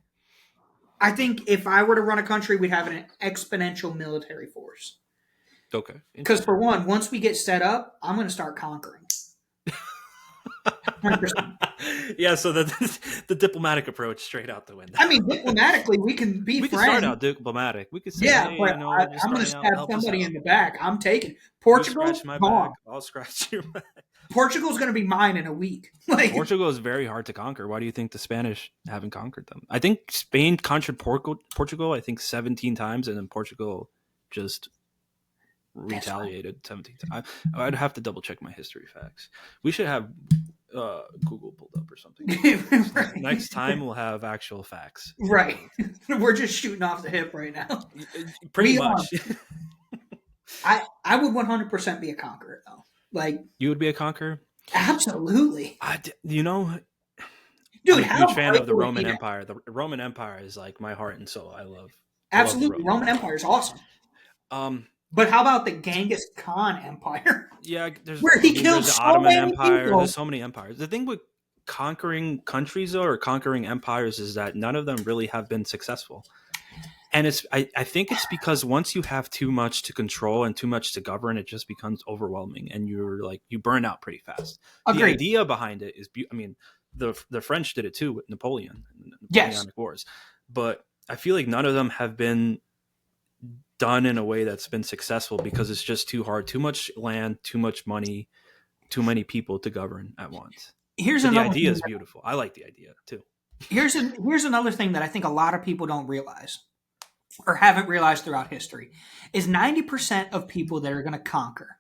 Speaker 1: if I were to run a country, we'd have an exponential military force.
Speaker 2: Okay.
Speaker 1: Because for one, once we get set up, I'm going to start conquering. 100%.
Speaker 2: Yeah, so the diplomatic approach straight out the window.
Speaker 1: I mean, diplomatically, we can be
Speaker 2: we
Speaker 1: friends.
Speaker 2: can start out diplomatic. We could say,
Speaker 1: yeah,
Speaker 2: hey,
Speaker 1: but
Speaker 2: we're just
Speaker 1: I'm going to
Speaker 2: starting out,
Speaker 1: stab
Speaker 2: help us
Speaker 1: somebody
Speaker 2: out.
Speaker 1: in the back. I'm taking
Speaker 2: You
Speaker 1: Portugal.
Speaker 2: scratch my
Speaker 1: gone.
Speaker 2: back, I'll scratch your back.
Speaker 1: Portugal's going to be mine in a week. Like,
Speaker 2: Portugal is very hard to conquer. Why do you think the Spanish haven't conquered them? I think Spain conquered Portugal, I think 17 times, and then Portugal just retaliated 17 times. I'd have to double check my history facts. We should have Google pulled up or something.
Speaker 1: right.
Speaker 2: Next time we'll have actual facts.
Speaker 1: Right. We're just shooting off the hip right now.
Speaker 2: Pretty
Speaker 1: We
Speaker 2: much.
Speaker 1: I would 100% be a conqueror, though. Like,
Speaker 2: You would be a conqueror?
Speaker 1: absolutely.
Speaker 2: You know,
Speaker 1: Dude,
Speaker 2: I'm a
Speaker 1: how
Speaker 2: huge fan
Speaker 1: great
Speaker 2: of the
Speaker 1: would
Speaker 2: Roman
Speaker 1: be that?
Speaker 2: Empire. The Roman Empire is like my heart and soul. I love
Speaker 1: Absolutely.
Speaker 2: the
Speaker 1: Roman Empire is awesome. But how about the Genghis Khan Empire?
Speaker 2: Yeah, there's
Speaker 1: Where he killed
Speaker 2: the
Speaker 1: so
Speaker 2: Ottoman
Speaker 1: many
Speaker 2: Empire.
Speaker 1: people.
Speaker 2: There's so many empires. The thing with conquering countries though, or conquering empires, is that none of them really have been successful. And I think it's because once you have too much to control and too much to govern, it just becomes overwhelming, and you burn out pretty fast.
Speaker 1: Agreed.
Speaker 2: The idea behind it is, I mean, the French did it too with Napoleonic
Speaker 1: Yes.
Speaker 2: Wars, but I feel like none of them have been done in a way that's been successful because it's just too hard, too much land, too much money, too many people to govern at once.
Speaker 1: Here's
Speaker 2: But the
Speaker 1: another
Speaker 2: idea
Speaker 1: thing
Speaker 2: is beautiful. I like the idea too.
Speaker 1: Here's another thing that I think a lot of people don't realize or haven't realized throughout history is 90% of people that are going to conquer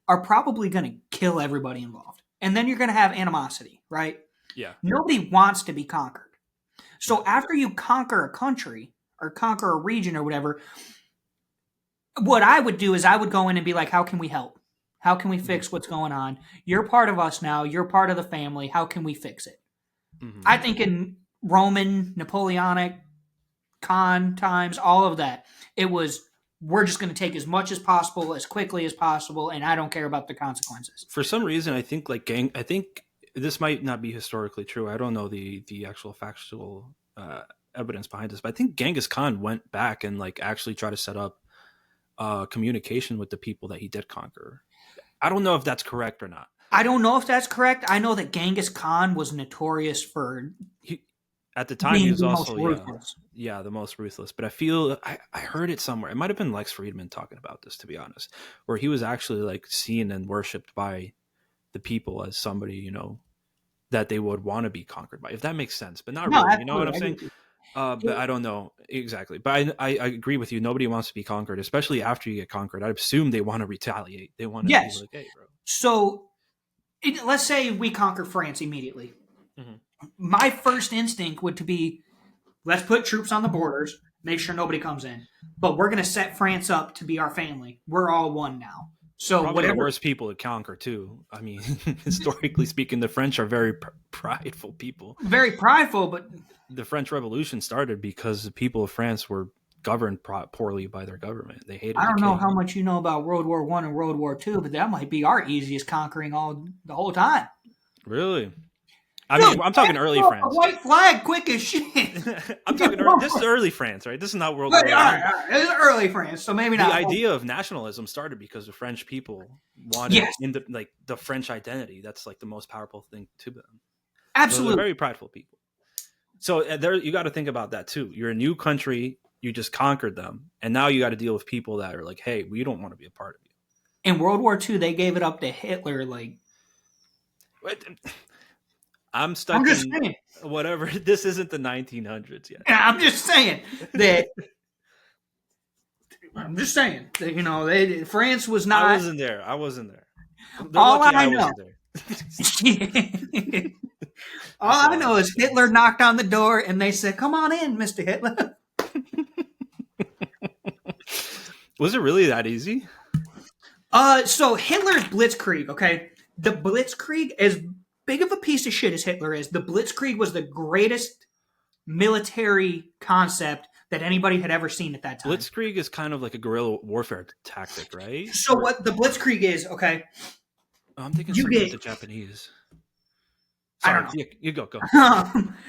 Speaker 1: are probably going to kill everybody involved. And then you're going to have animosity, right?
Speaker 2: Yeah.
Speaker 1: Nobody wants to be conquered. So after you conquer a country or conquer a region or whatever, what I would do is I would go in and be like, how can we help? How can we fix what's going on? You're part of us now. You're part of the family. How can we fix it?
Speaker 2: Mhm.
Speaker 1: I think in Roman, Napoleonic, Khan times, all of that, it was, we're just going to take as much as possible, as quickly as possible, and I don't care about the consequences.
Speaker 2: For some reason, I think I think this might not be historically true. I don't know the actual factual evidence behind this, but I think Genghis Khan went back and like actually tried to set up communication with the people that he did conquer. I don't know if that's correct or not.
Speaker 1: I don't know if that's correct. I know that Genghis Khan was notorious for
Speaker 2: At the time, he
Speaker 1: being
Speaker 2: was
Speaker 1: the
Speaker 2: also
Speaker 1: most ruthless.
Speaker 2: the most ruthless. But I feel I heard it somewhere. It might have been Lex Friedman talking about this, to be honest, where he was actually like seen and worshipped by the people as somebody, you know, that they would want to be conquered by, if that makes sense. But not
Speaker 1: No,
Speaker 2: really. You know what I'm
Speaker 1: absolutely.
Speaker 2: saying? But I don't know exactly. But I agree with you. Nobody wants to be conquered, especially after you get conquered. I assume they want to retaliate. They want to
Speaker 1: Yes.
Speaker 2: be like, hey, bro.
Speaker 1: So, let's say we conquer France immediately.
Speaker 2: Mhm.
Speaker 1: My first instinct would to be, let's put troops on the borders, make sure nobody comes in. But we're going to set France up to be our family. We're all one now. So
Speaker 2: Probably
Speaker 1: whatever.
Speaker 2: the worst people to conquer too. I mean, historically speaking, the French are very prideful people.
Speaker 1: Very prideful, but
Speaker 2: The French Revolution started because the people of France were governed poorly by their government. They hated.
Speaker 1: I don't
Speaker 2: the
Speaker 1: know
Speaker 2: king.
Speaker 1: how much you know about World War I and World War II, but that might be our easiest conquering the whole time.
Speaker 2: Really? I mean, I'm talking early
Speaker 1: throw up
Speaker 2: France.
Speaker 1: A white flag, quick as shit.
Speaker 2: I'm talking. This is early France, right? This is not World
Speaker 1: But,
Speaker 2: War
Speaker 1: all
Speaker 2: I.
Speaker 1: right, it's early France, so maybe
Speaker 2: The
Speaker 1: not.
Speaker 2: idea of nationalism started because the French people wanted
Speaker 1: Yes.
Speaker 2: like the French identity. That's like the most powerful thing to them.
Speaker 1: Absolutely.
Speaker 2: They're very prideful people. So there, you got to think about that too. You're a new country. You just conquered them, and now you got to deal with people that are like, "Hey, we don't want to be a part of you."
Speaker 1: In World War II, they gave it up to Hitler. Like,
Speaker 2: I'm stuck
Speaker 1: I'm just
Speaker 2: in
Speaker 1: saying.
Speaker 2: whatever. This isn't the 1900s yet.
Speaker 1: I'm just saying that. I'm just saying that, France was not.
Speaker 2: I wasn't there. They're
Speaker 1: All
Speaker 2: lucky
Speaker 1: I
Speaker 2: wasn't
Speaker 1: know.
Speaker 2: there.
Speaker 1: All I know is Hitler knocked on the door and they said, "Come on in, Mr. Hitler."
Speaker 2: Was it really that easy?
Speaker 1: So Hitler's Blitzkrieg, okay? The Blitzkrieg, as big of a piece of shit as Hitler is, the Blitzkrieg was the greatest military concept that anybody had ever seen at that time.
Speaker 2: Blitzkrieg is kind of like a guerrilla warfare tactic, right?
Speaker 1: So what the Blitzkrieg is, okay?
Speaker 2: I'm thinking
Speaker 1: You
Speaker 2: something
Speaker 1: get-
Speaker 2: with the Japanese.
Speaker 1: I
Speaker 2: Sorry,
Speaker 1: don't know.
Speaker 2: you go.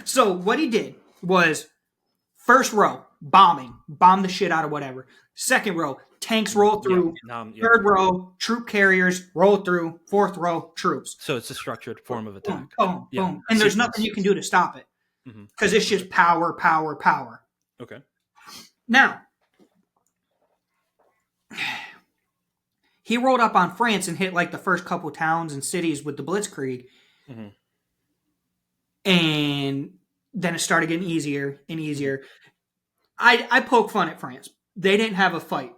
Speaker 1: So what he did was first row, bomb the shit out of whatever. Second row, tanks roll through.
Speaker 2: Yeah.
Speaker 1: Third row, troop carriers roll through. Fourth row, troops.
Speaker 2: So it's a structured form of
Speaker 1: Boom,
Speaker 2: attack.
Speaker 1: boom,
Speaker 2: Yeah.
Speaker 1: boom. And there's
Speaker 2: Sequence.
Speaker 1: nothing you can do to stop it.
Speaker 2: Mhm.
Speaker 1: Because it's just power, power, power.
Speaker 2: Okay.
Speaker 1: Now, he rolled up on France and hit like the first couple towns and cities with the Blitzkrieg.
Speaker 2: Mhm.
Speaker 1: And then it started getting easier and easier. I poke fun at France. They didn't have a fight.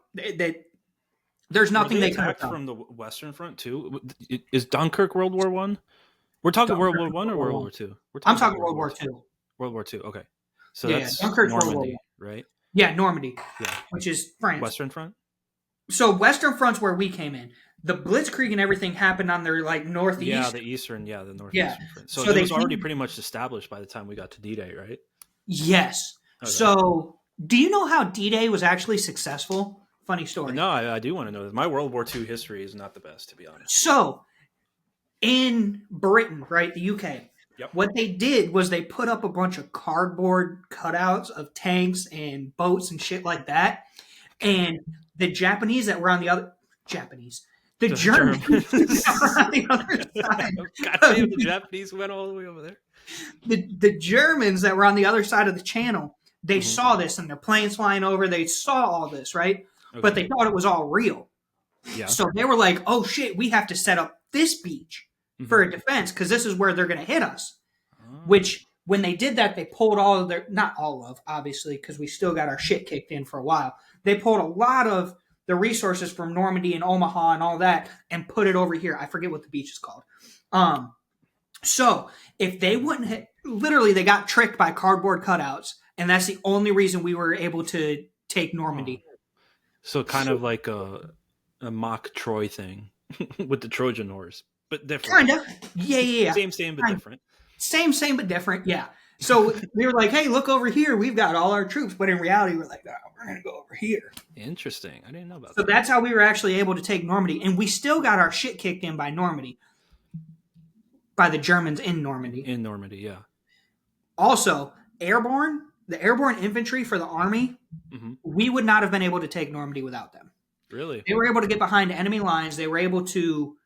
Speaker 1: There's nothing
Speaker 2: Were
Speaker 1: they could have
Speaker 2: attacked
Speaker 1: done.
Speaker 2: from the Western Front too. Is Dunkirk World War One? We're talking
Speaker 1: Dunkirk
Speaker 2: World War One or
Speaker 1: World
Speaker 2: World
Speaker 1: War
Speaker 2: War Two?
Speaker 1: I'm talking World War II.
Speaker 2: World War Two. Okay. So
Speaker 1: Yeah,
Speaker 2: that's
Speaker 1: Dunkirk's World War
Speaker 2: Normandy, right?
Speaker 1: Yeah, Normandy,
Speaker 2: Yeah.
Speaker 1: which is France.
Speaker 2: Western Front.
Speaker 1: So Western Front's where we came in. The Blitzkrieg and everything happened on their like northeast.
Speaker 2: Yeah, the Eastern. Yeah, the Northeastern Front. So,
Speaker 1: So
Speaker 2: it
Speaker 1: they
Speaker 2: was already
Speaker 1: came-
Speaker 2: pretty much established by the time we got to D-Day, right?
Speaker 1: Yes.
Speaker 2: Okay.
Speaker 1: So do you know how D-Day was actually successful? Funny story.
Speaker 2: No, I do want to know this. My World War II history is not the best, to be honest.
Speaker 1: So, in Britain, right, the UK,
Speaker 2: Yep.
Speaker 1: what they did was they put up a bunch of cardboard cutouts of tanks and boats and shit like that. And the Japanese that were on the other the Germans that were on the other side,
Speaker 2: God damn, the Japanese went all the way over there.
Speaker 1: the Germans that were on the other side of the channel, they
Speaker 2: Mhm.
Speaker 1: saw this and their planes flying over. They saw all this, right? But
Speaker 2: Okay.
Speaker 1: they thought it was all real.
Speaker 2: Yeah.
Speaker 1: So they were like, "Oh shit, we have to set up this beach for a defense because this is where they're going to hit us."
Speaker 2: Oh.
Speaker 1: Which, when they did that, they pulled all of their, not all of, obviously, because we still got our shit kicked in for a while. They pulled a lot of the resources from Normandy and Omaha and all that and put it over here. I forget what the beach is called. So if they wouldn't hit, literally, they got tricked by cardboard cutouts, and that's the only reason we were able to take Normandy.
Speaker 2: So kind of like a mock Troy thing with the Trojan horse, but different.
Speaker 1: Kind of. Yeah.
Speaker 2: Same, but
Speaker 1: Kind of.
Speaker 2: different.
Speaker 1: Same, but different. Yeah. So we were like, "Hey, look over here. We've got all our troops." But in reality, we're like, "No, we're going to go over here."
Speaker 2: Interesting. I didn't know about
Speaker 1: So
Speaker 2: that.
Speaker 1: that's how we were actually able to take Normandy. And we still got our shit kicked in by Normandy. By the Germans in Normandy.
Speaker 2: In Normandy, yeah.
Speaker 1: Also, the airborne infantry for the army,
Speaker 2: hmm
Speaker 1: we would not have been able to take Normandy without them.
Speaker 2: Really?
Speaker 1: They were able to get behind enemy lines. They were able to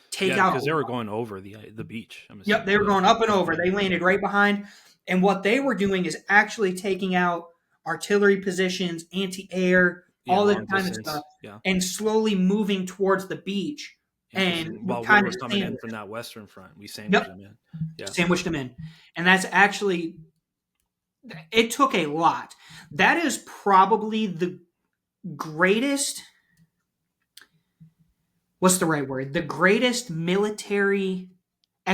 Speaker 1: take
Speaker 2: Yeah,
Speaker 1: out.
Speaker 2: because they were going over the beach. I'm
Speaker 1: Yep,
Speaker 2: assuming.
Speaker 1: they were going up and over. They landed right behind. And what they were doing is actually taking out artillery positions, anti-air,
Speaker 2: Yeah,
Speaker 1: all that
Speaker 2: long
Speaker 1: kind
Speaker 2: distance.
Speaker 1: of stuff,
Speaker 2: Yeah.
Speaker 1: and slowly moving towards the beach.
Speaker 2: Interesting.
Speaker 1: And
Speaker 2: while
Speaker 1: we
Speaker 2: we
Speaker 1: kind
Speaker 2: were
Speaker 1: of
Speaker 2: coming in
Speaker 1: sandwiched
Speaker 2: from that Western Front, we sandwiched them in. Yeah.
Speaker 1: sandwiched them in. And that's actually, it took a lot. That is probably the greatest, what's the right word? The greatest military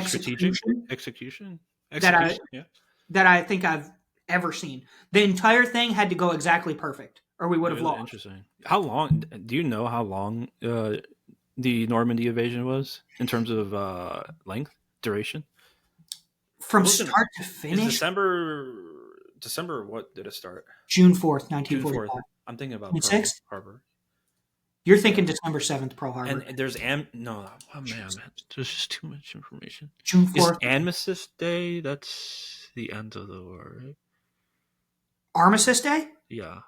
Speaker 2: Strategic
Speaker 1: execution
Speaker 2: execution.
Speaker 1: That I-
Speaker 2: Execution, yeah.
Speaker 1: that I think I've ever seen. The entire thing had to go exactly perfect, or we would have
Speaker 2: Really
Speaker 1: lost.
Speaker 2: interesting. How long? Do you know how long the Normandy invasion was in terms of length, duration?
Speaker 1: From
Speaker 2: Listen,
Speaker 1: start to
Speaker 2: Is
Speaker 1: finish,
Speaker 2: December? What did it start?
Speaker 1: June 4th,
Speaker 2: June 4th.
Speaker 1: 1945.
Speaker 2: I'm thinking about
Speaker 1: June
Speaker 2: Pearl
Speaker 1: 6th?
Speaker 2: Harbor.
Speaker 1: You're thinking December 7th, Pearl Harbor.
Speaker 2: And there's no. Oh man, there's just too much information.
Speaker 1: June
Speaker 2: Is
Speaker 1: 4th.
Speaker 2: Armistice Day? That's the end of the war, right?
Speaker 1: Armistice Day?
Speaker 2: Yeah.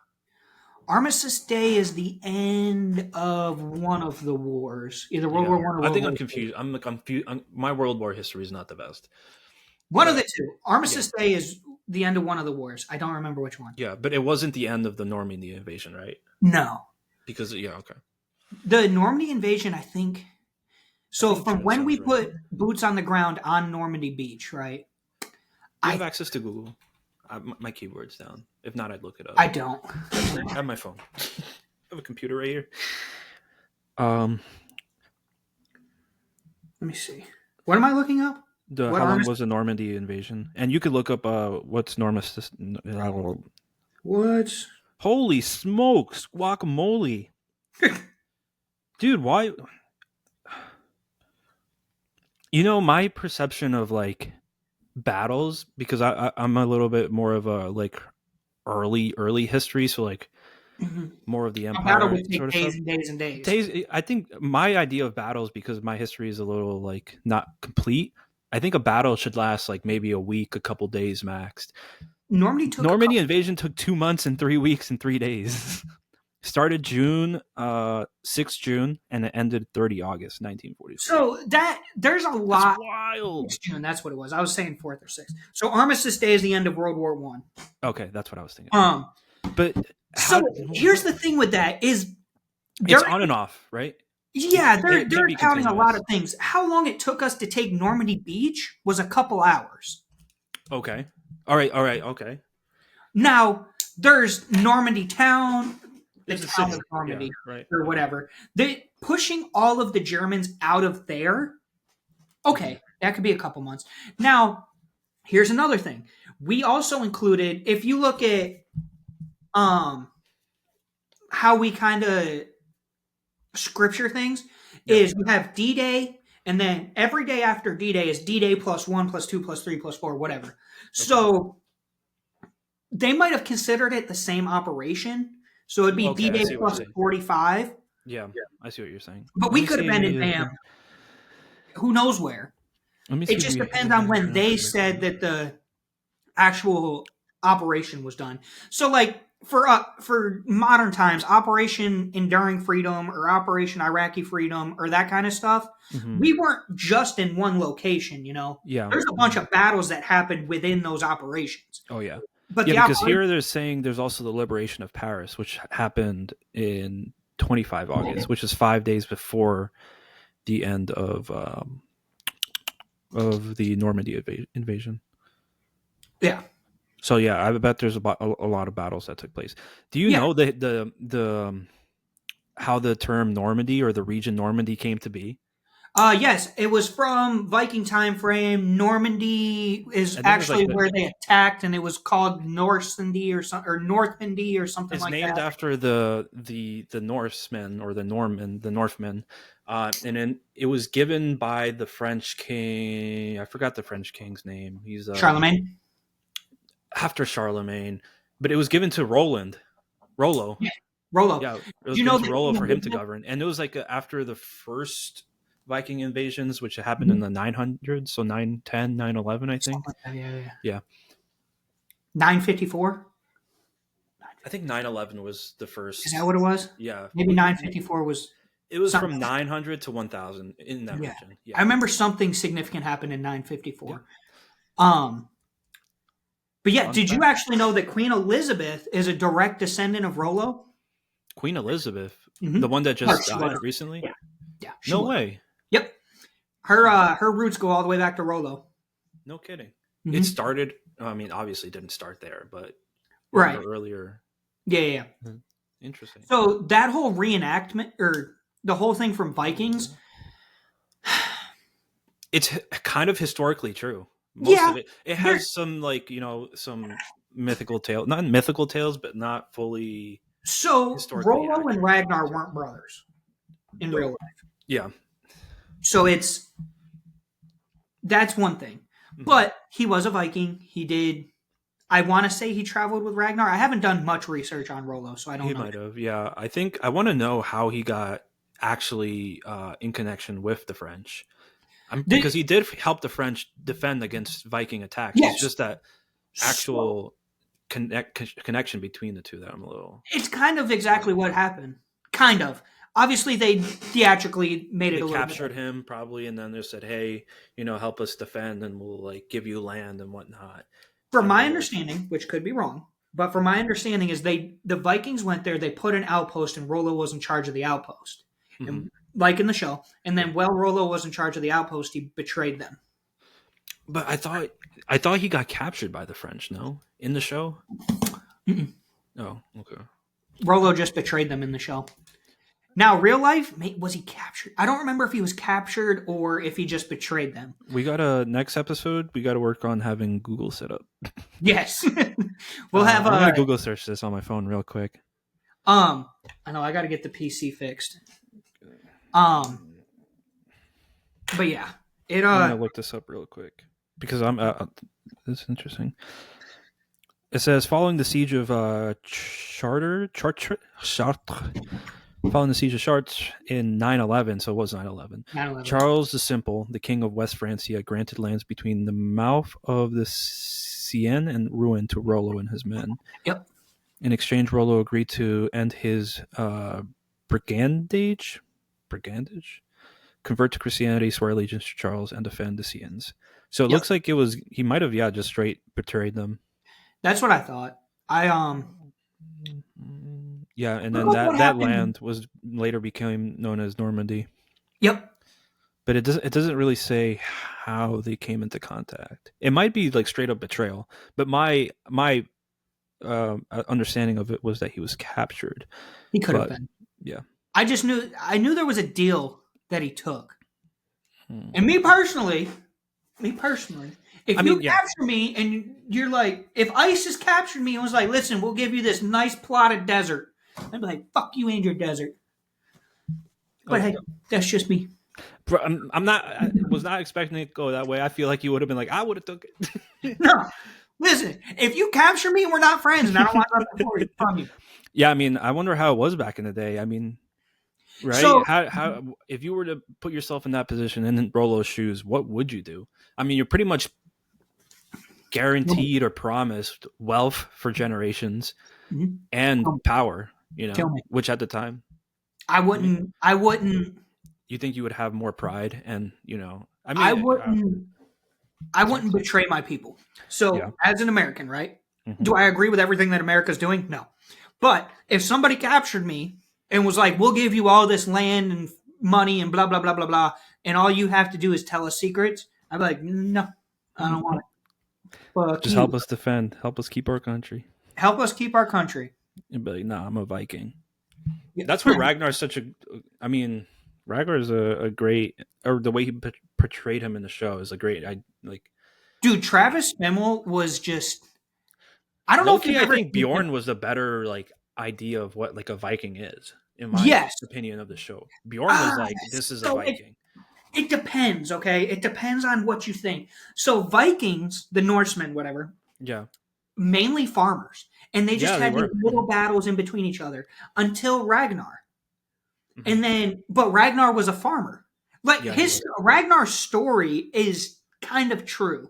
Speaker 1: Armistice Day is the end of one of the wars, either World
Speaker 2: Yeah.
Speaker 1: War One or
Speaker 2: I
Speaker 1: World
Speaker 2: think
Speaker 1: War
Speaker 2: I'm
Speaker 1: II.
Speaker 2: confused. I'm confused. My World War history is not the best.
Speaker 1: One of the two. Armistice Day is the end of one of the wars. I don't remember which one.
Speaker 2: Yeah, but it wasn't the end of the Normandy invasion, right?
Speaker 1: No,
Speaker 2: Because okay.
Speaker 1: the Normandy invasion. I think. So
Speaker 2: think
Speaker 1: from
Speaker 2: that
Speaker 1: when we
Speaker 2: sounds right.
Speaker 1: put boots on the ground on Normandy Beach, right?
Speaker 2: I have access to Google. My keyboard's down. If not, I'd look it up.
Speaker 1: I don't.
Speaker 2: I have my phone. I have a computer right here.
Speaker 1: Let me see. What am I looking up?
Speaker 2: The
Speaker 1: What
Speaker 2: how long
Speaker 1: armist-
Speaker 2: was the Normandy invasion? And you could look up what's Normus.
Speaker 1: What?
Speaker 2: Holy smokes, guacamole, dude! Why? You know, my perception of like battles, because I'm a little bit more of a like early history, so like
Speaker 1: Mhm.
Speaker 2: more of the
Speaker 1: A battle
Speaker 2: empire
Speaker 1: would take
Speaker 2: sort of
Speaker 1: days
Speaker 2: stuff.
Speaker 1: and days and days.
Speaker 2: I think my idea of battles, because my history is a little like not complete. I think a battle should last like maybe a week, a couple days max.
Speaker 1: Normandy took
Speaker 2: Normandy invasion took 2 months and 3 weeks and 3 days. Started June 6th June and it ended 30 August 1946.
Speaker 1: So that there's a
Speaker 2: That's
Speaker 1: lot.
Speaker 2: wild.
Speaker 1: 6th June, that's what it was. I was saying 4th or 6th. So Armistice Day is the end of World War One.
Speaker 2: Okay, that's what I was thinking. But
Speaker 1: So here's the thing with that is
Speaker 2: it's on and off, right?
Speaker 1: yeah,
Speaker 2: It
Speaker 1: they're
Speaker 2: can't be
Speaker 1: counting a lot
Speaker 2: continuous.
Speaker 1: of things. How long it took us to take Normandy Beach was a couple hours.
Speaker 2: Okay. All right, okay.
Speaker 1: Now there's Normandy Town, the
Speaker 2: There's a
Speaker 1: town
Speaker 2: city.
Speaker 1: of Normandy,
Speaker 2: Yeah, right.
Speaker 1: or whatever. They pushing all of the Germans out of there. Okay, that could be a couple months. Now, here's another thing. We also included, if you look at how we kind of scripture things, is we have D-Day, and then every day after D-Day is D-Day plus 1 plus 2 plus 3 plus 4, whatever. So they might have considered it the same operation. So it'd be
Speaker 2: Okay, I
Speaker 1: D-Day
Speaker 2: see what
Speaker 1: plus
Speaker 2: you're saying.
Speaker 1: 45,
Speaker 2: Yeah, I see what you're saying.
Speaker 1: but we could have been in Bam. Who knows where?
Speaker 2: Let me see
Speaker 1: It just
Speaker 2: if we-
Speaker 1: depends on when they said that the actual operation was done. So, like for modern times, Operation Enduring Freedom or Operation Iraqi Freedom or that kind of stuff,
Speaker 2: Mhm.
Speaker 1: we weren't just in one location.
Speaker 2: Yeah.
Speaker 1: There's a bunch of battles that happened within those operations.
Speaker 2: Oh yeah.
Speaker 1: But
Speaker 2: Yeah,
Speaker 1: the
Speaker 2: because here they're saying there's also the liberation of Paris, which happened in 25 August, which is 5 days before the end of the Normandy invasion.
Speaker 1: Yeah.
Speaker 2: So yeah, I bet there's a lot of battles that took place. Do you
Speaker 1: Yeah.
Speaker 2: know the how the term Normandy or the region Normandy came to be?
Speaker 1: Yes, it was from Viking time frame. Normandy is
Speaker 2: I think it was
Speaker 1: actually
Speaker 2: like
Speaker 1: where they attacked, and it was called Normandy or something, or Normandy or something
Speaker 2: It's
Speaker 1: like
Speaker 2: named
Speaker 1: that.
Speaker 2: after the Norsemen or the Northmen, and then it was given by the French king. I forgot the French king's name. He's
Speaker 1: Charlemagne.
Speaker 2: after Charlemagne, but it was given to Rollo.
Speaker 1: Yeah. Rollo.
Speaker 2: Yeah, it was
Speaker 1: You know
Speaker 2: given to
Speaker 1: that-
Speaker 2: Rollo for him to
Speaker 1: that-
Speaker 2: govern, and it was like after the first Viking invasions, which happened in the 900s, so 910, 911, I think.
Speaker 1: Something like that, yeah.
Speaker 2: Yeah.
Speaker 1: 954?
Speaker 2: I think 911 was the first.
Speaker 1: Is that what it was?
Speaker 2: Yeah,
Speaker 1: Maybe 954 was.
Speaker 2: it was
Speaker 1: something.
Speaker 2: from 900 to 1000 in that
Speaker 1: Yeah.
Speaker 2: region. Yeah.
Speaker 1: I remember something significant happened in 954. But yeah,
Speaker 2: Fun
Speaker 1: did you
Speaker 2: fact.
Speaker 1: actually know that Queen Elizabeth is a direct descendant of Rollo?
Speaker 2: Queen Elizabeth,
Speaker 1: Mhm.
Speaker 2: the one that
Speaker 1: Oh,
Speaker 2: just
Speaker 1: she
Speaker 2: died
Speaker 1: was.
Speaker 2: recently.
Speaker 1: Yeah. Yeah. she
Speaker 2: No
Speaker 1: was.
Speaker 2: way.
Speaker 1: Yep. Her roots go all the way back to Rollo.
Speaker 2: No kidding.
Speaker 1: Mhm.
Speaker 2: It started. I mean, obviously, it didn't start there, but
Speaker 1: Right.
Speaker 2: earlier.
Speaker 1: Yeah.
Speaker 2: Interesting.
Speaker 1: So that whole reenactment or the whole thing from Vikings.
Speaker 2: It's kind of historically true.
Speaker 1: Yeah,
Speaker 2: Of it has some some mythical tale, not mythical tales, but not fully.
Speaker 1: So
Speaker 2: Historically
Speaker 1: Rollo and
Speaker 2: accurate.
Speaker 1: Ragnar weren't brothers in real life.
Speaker 2: Yeah.
Speaker 1: So that's one thing.
Speaker 2: Mhm.
Speaker 1: But he was a Viking. He did. I want to say he traveled with Ragnar. I haven't done much research on Rollo, so I don't
Speaker 2: He
Speaker 1: know.
Speaker 2: might have. Yeah, I think I want to know how he got actually in connection with the French. Because he did help the French defend against Viking attacks.
Speaker 1: Yes.
Speaker 2: It's just that actual connection between the two that I'm a little.
Speaker 1: It's kind of exactly what happened. Kind of. Obviously, they theatrically made it
Speaker 2: They
Speaker 1: a little
Speaker 2: captured
Speaker 1: bit.
Speaker 2: him probably, and then they said, "Hey, help us defend, and we'll like give you land and whatnot."
Speaker 1: From my understanding, which could be wrong, but from my understanding is the Vikings went there, they put an outpost, and Rollo was in charge of the outpost.
Speaker 2: Mhm.
Speaker 1: And, like in the show. And then while Rollo was in charge of the outpost, he betrayed them.
Speaker 2: But I thought he got captured by the French. No, in the show.
Speaker 1: Mm-mm.
Speaker 2: Oh, okay.
Speaker 1: Rollo just betrayed them in the show. Now, real life, was he captured? I don't remember if he was captured or if he just betrayed them.
Speaker 2: We got a next episode. We got to work on having Google set up.
Speaker 1: Yes, we'll have
Speaker 2: I'm gonna Google search this on my phone real quick.
Speaker 1: I know I got to get the PC fixed. But yeah,
Speaker 2: I'm gonna look this up real quick because I'm. This is interesting. It says following the siege of Chartres, following the siege of Chartres in 911. So it was 911.
Speaker 1: 9/11.
Speaker 2: Charles the Simple, the king of West Francia, granted lands between the mouth of the Seine and Rouen to Rollo and his men.
Speaker 1: Yep.
Speaker 2: In exchange, Rollo agreed to end his brigandage, convert to Christianity, swear allegiance to Charles, and defend the Sienes. So it looks like he might have just straight betrayed them.
Speaker 1: That's what I thought.
Speaker 2: Yeah, and then that land was later became known as Normandy.
Speaker 1: Yep.
Speaker 2: But it doesn't really say how they came into contact. It might be like straight up betrayal, but my understanding of it was that he was captured.
Speaker 1: He could have been.
Speaker 2: Yeah.
Speaker 1: I knew there was a deal that he took. And me personally, if you capture me and you're like, if ISIS captured me and was like, listen, we'll give you this nice plot of desert, I'd be like, fuck you and your desert. But hey, that's just me.
Speaker 2: Bro, I was not expecting it to go that way. I feel like you would have been like, I would have took it.
Speaker 1: No. Listen, if you capture me and we're not friends and I don't want nothing from you.
Speaker 2: Yeah, I mean, I wonder how it was back in the day. I mean, right?
Speaker 1: So,
Speaker 2: how if you were to put yourself in that position and in Rollo's shoes, what would you do? I mean, you're pretty much guaranteed or promised wealth for generations and power, which at the time
Speaker 1: I wouldn't
Speaker 2: you think you would have more pride and
Speaker 1: I wouldn't betray my people. So as an American, right? Mm-hmm. Do I agree with everything that America's doing? No. But if somebody captured me and was like, we'll give you all this land and money and blah, blah, blah, blah, blah, and all you have to do is tell us secrets, I'd be like, no, I don't want it.
Speaker 2: Just help us defend. Help us keep our country.
Speaker 1: Help us keep our country.
Speaker 2: You'd be like, nah, I'm a Viking. Yeah. That's why Ragnar's such a... I mean, Ragnar is a great... Or the way he portrayed him in the show is a great...
Speaker 1: Dude, Travis Fimmel was just... I don't know if
Speaker 2: I think Bjorn was a better idea of what a Viking is, in my opinion of the show. Bjorn was this is a Viking.
Speaker 1: It depends, okay? It depends on what you think. So Vikings, the Norsemen, whatever, mainly farmers. And they just had these little battles in between each other until Ragnar. Mm-hmm. And then, but Ragnar was a farmer. Ragnar's story is kind of true,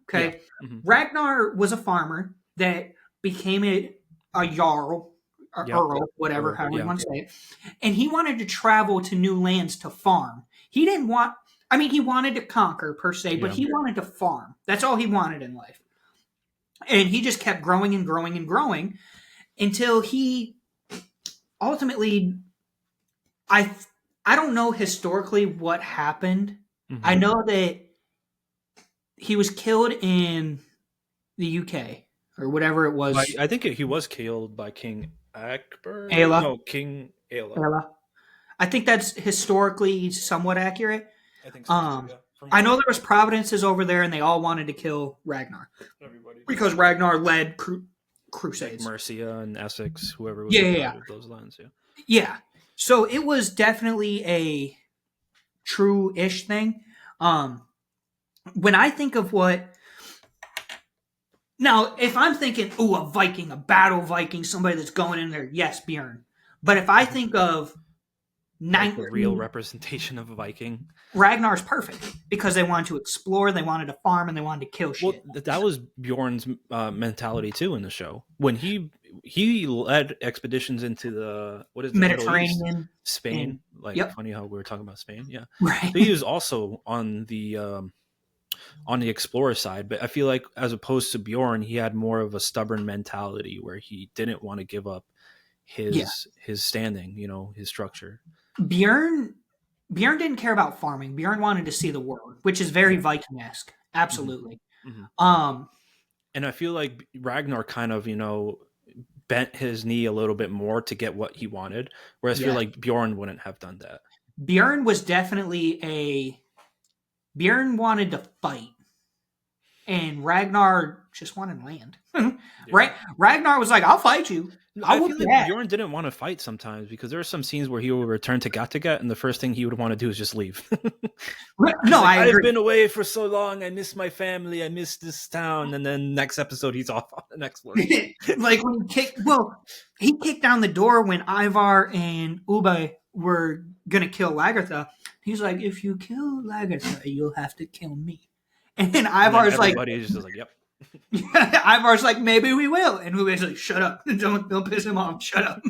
Speaker 1: okay? Yeah. Mm-hmm. Ragnar was a farmer that became a jarl, or earl, whatever, however you want to say it. And he wanted to travel to new lands to farm. He didn't want, he wanted to conquer per se, but he wanted to farm. That's all he wanted in life. And he just kept growing and growing and growing until he ultimately, I don't know historically what happened. Mm-hmm. I know that he was killed in the UK or whatever it was.
Speaker 2: I think he was killed by King Akbar.
Speaker 1: Ayla.
Speaker 2: No, King Ayla.
Speaker 1: Ayla. I think that's historically somewhat accurate.
Speaker 2: I think so.
Speaker 1: I know there was providences over there, and they all wanted to kill Ragnar. Everybody. Because Ragnar led crusades.
Speaker 2: Mercia and Essex, whoever was those lands.
Speaker 1: Yeah. So it was definitely a true-ish thing. When I think of what... Now, if I'm thinking, a Viking, a battle Viking, somebody that's going in there, yes, Bjorn. But if I think of...
Speaker 2: the real representation of a Viking.
Speaker 1: Ragnar's perfect because they wanted to explore, they wanted to farm, and they wanted to kill shit.
Speaker 2: Well, that was Bjorn's mentality too in the show. When he led expeditions into the
Speaker 1: Mediterranean,
Speaker 2: Spain. Funny how we were talking about Spain. Yeah,
Speaker 1: right.
Speaker 2: He was also on the explorer side, but I feel like as opposed to Bjorn, he had more of a stubborn mentality where he didn't want to give up his standing, his structure.
Speaker 1: Bjorn didn't care about farming. Bjorn wanted to see the world, which is very Viking-esque. Absolutely. Mm-hmm.
Speaker 2: And I feel like Ragnar kind of, bent his knee a little bit more to get what he wanted. Whereas I feel
Speaker 1: Yeah.
Speaker 2: like Bjorn wouldn't have done that.
Speaker 1: Bjorn was definitely Bjorn wanted to fight, and Ragnar just wanted land. Right? Ragnar was like, "I'll fight you.
Speaker 2: I
Speaker 1: I'll
Speaker 2: feel
Speaker 1: whoop
Speaker 2: like
Speaker 1: your ass."
Speaker 2: Bjorn didn't want to fight sometimes because there are some scenes where he will return to Kattegat, and the first thing he would want to do is just leave.
Speaker 1: No, I
Speaker 2: I've
Speaker 1: agree.
Speaker 2: been away for so long. I miss my family. I miss this town. And then next episode, he's off on the next one.
Speaker 1: Like when he kicked down the door when Ivar and Ube were gonna kill Lagertha. He's like, "If you kill Lagertha, you'll have to kill me." And then
Speaker 2: And then
Speaker 1: Ivar's like,
Speaker 2: everybody is just like, "Yep."
Speaker 1: Ivar's like, "Maybe we will," and Ube's like, "Shut up! Don't piss him off. Shut up."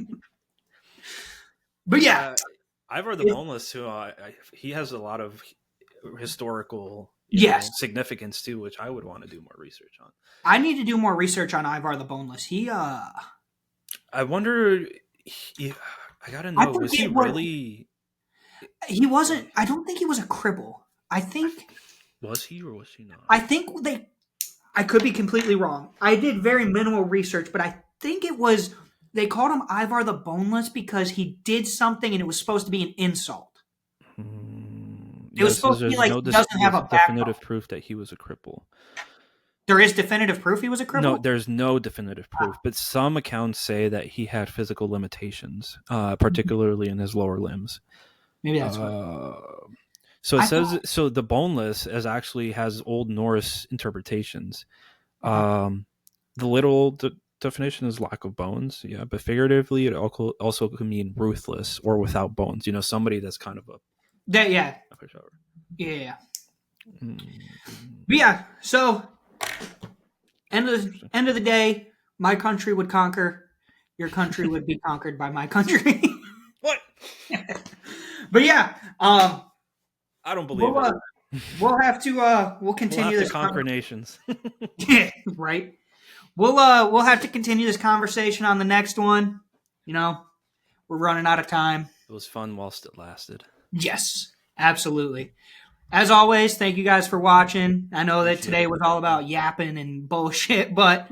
Speaker 1: But yeah,
Speaker 2: Ivar the Boneless, who he has a lot of historical
Speaker 1: Yes.
Speaker 2: significance too, which I would want to do more research on.
Speaker 1: I need to do more research on Ivar the Boneless.
Speaker 2: I wonder. I gotta know.
Speaker 1: think
Speaker 2: Was he
Speaker 1: it was-
Speaker 2: really?
Speaker 1: He wasn't. I don't think he was a cripple. I think
Speaker 2: Was he or was he not?
Speaker 1: I could be completely wrong. I did very minimal research, but I think it was they called him Ivar the Boneless because he did something and it was supposed to be an insult. It was supposed to be like he doesn't have a
Speaker 2: definitive
Speaker 1: backbone.
Speaker 2: proof that he was a cripple.
Speaker 1: There is definitive proof he was a cripple.
Speaker 2: No, there's no definitive proof, but some accounts say that he had physical limitations, particularly in his lower limbs.
Speaker 1: Maybe that's what.
Speaker 2: So it
Speaker 1: I
Speaker 2: says
Speaker 1: thought-
Speaker 2: so the boneless actually has Old Norse interpretations. The literal definition is lack of bones, yeah, but figuratively it also could mean ruthless or without bones. You know, somebody that's kind of a
Speaker 1: Yeah. But yeah, so end of the day, my country would conquer. Your country would be conquered by my country.
Speaker 2: What?
Speaker 1: But yeah,
Speaker 2: I don't believe it.
Speaker 1: we'll have to we'll
Speaker 2: We'll
Speaker 1: continue
Speaker 2: have
Speaker 1: this
Speaker 2: to conquer nations.
Speaker 1: Yeah, right. We'll have to continue this conversation on the next one. You know, we're running out of time.
Speaker 2: It was fun whilst it lasted.
Speaker 1: Yes, absolutely. As always, thank you guys for watching. I know that today was all about yapping and bullshit, but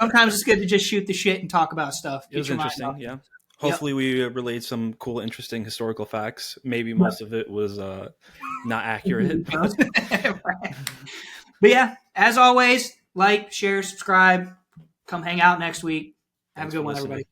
Speaker 1: sometimes it's good to just shoot the shit and talk about stuff.
Speaker 2: It was
Speaker 1: Get your mind
Speaker 2: interesting,
Speaker 1: off.
Speaker 2: yeah. Hopefully we relayed some cool, interesting historical facts. Maybe most of it was not accurate.
Speaker 1: Right. But yeah, as always, like, share, subscribe. Come hang out next week. Have
Speaker 2: Thanks
Speaker 1: a good
Speaker 2: for
Speaker 1: one,
Speaker 2: listening.
Speaker 1: everybody.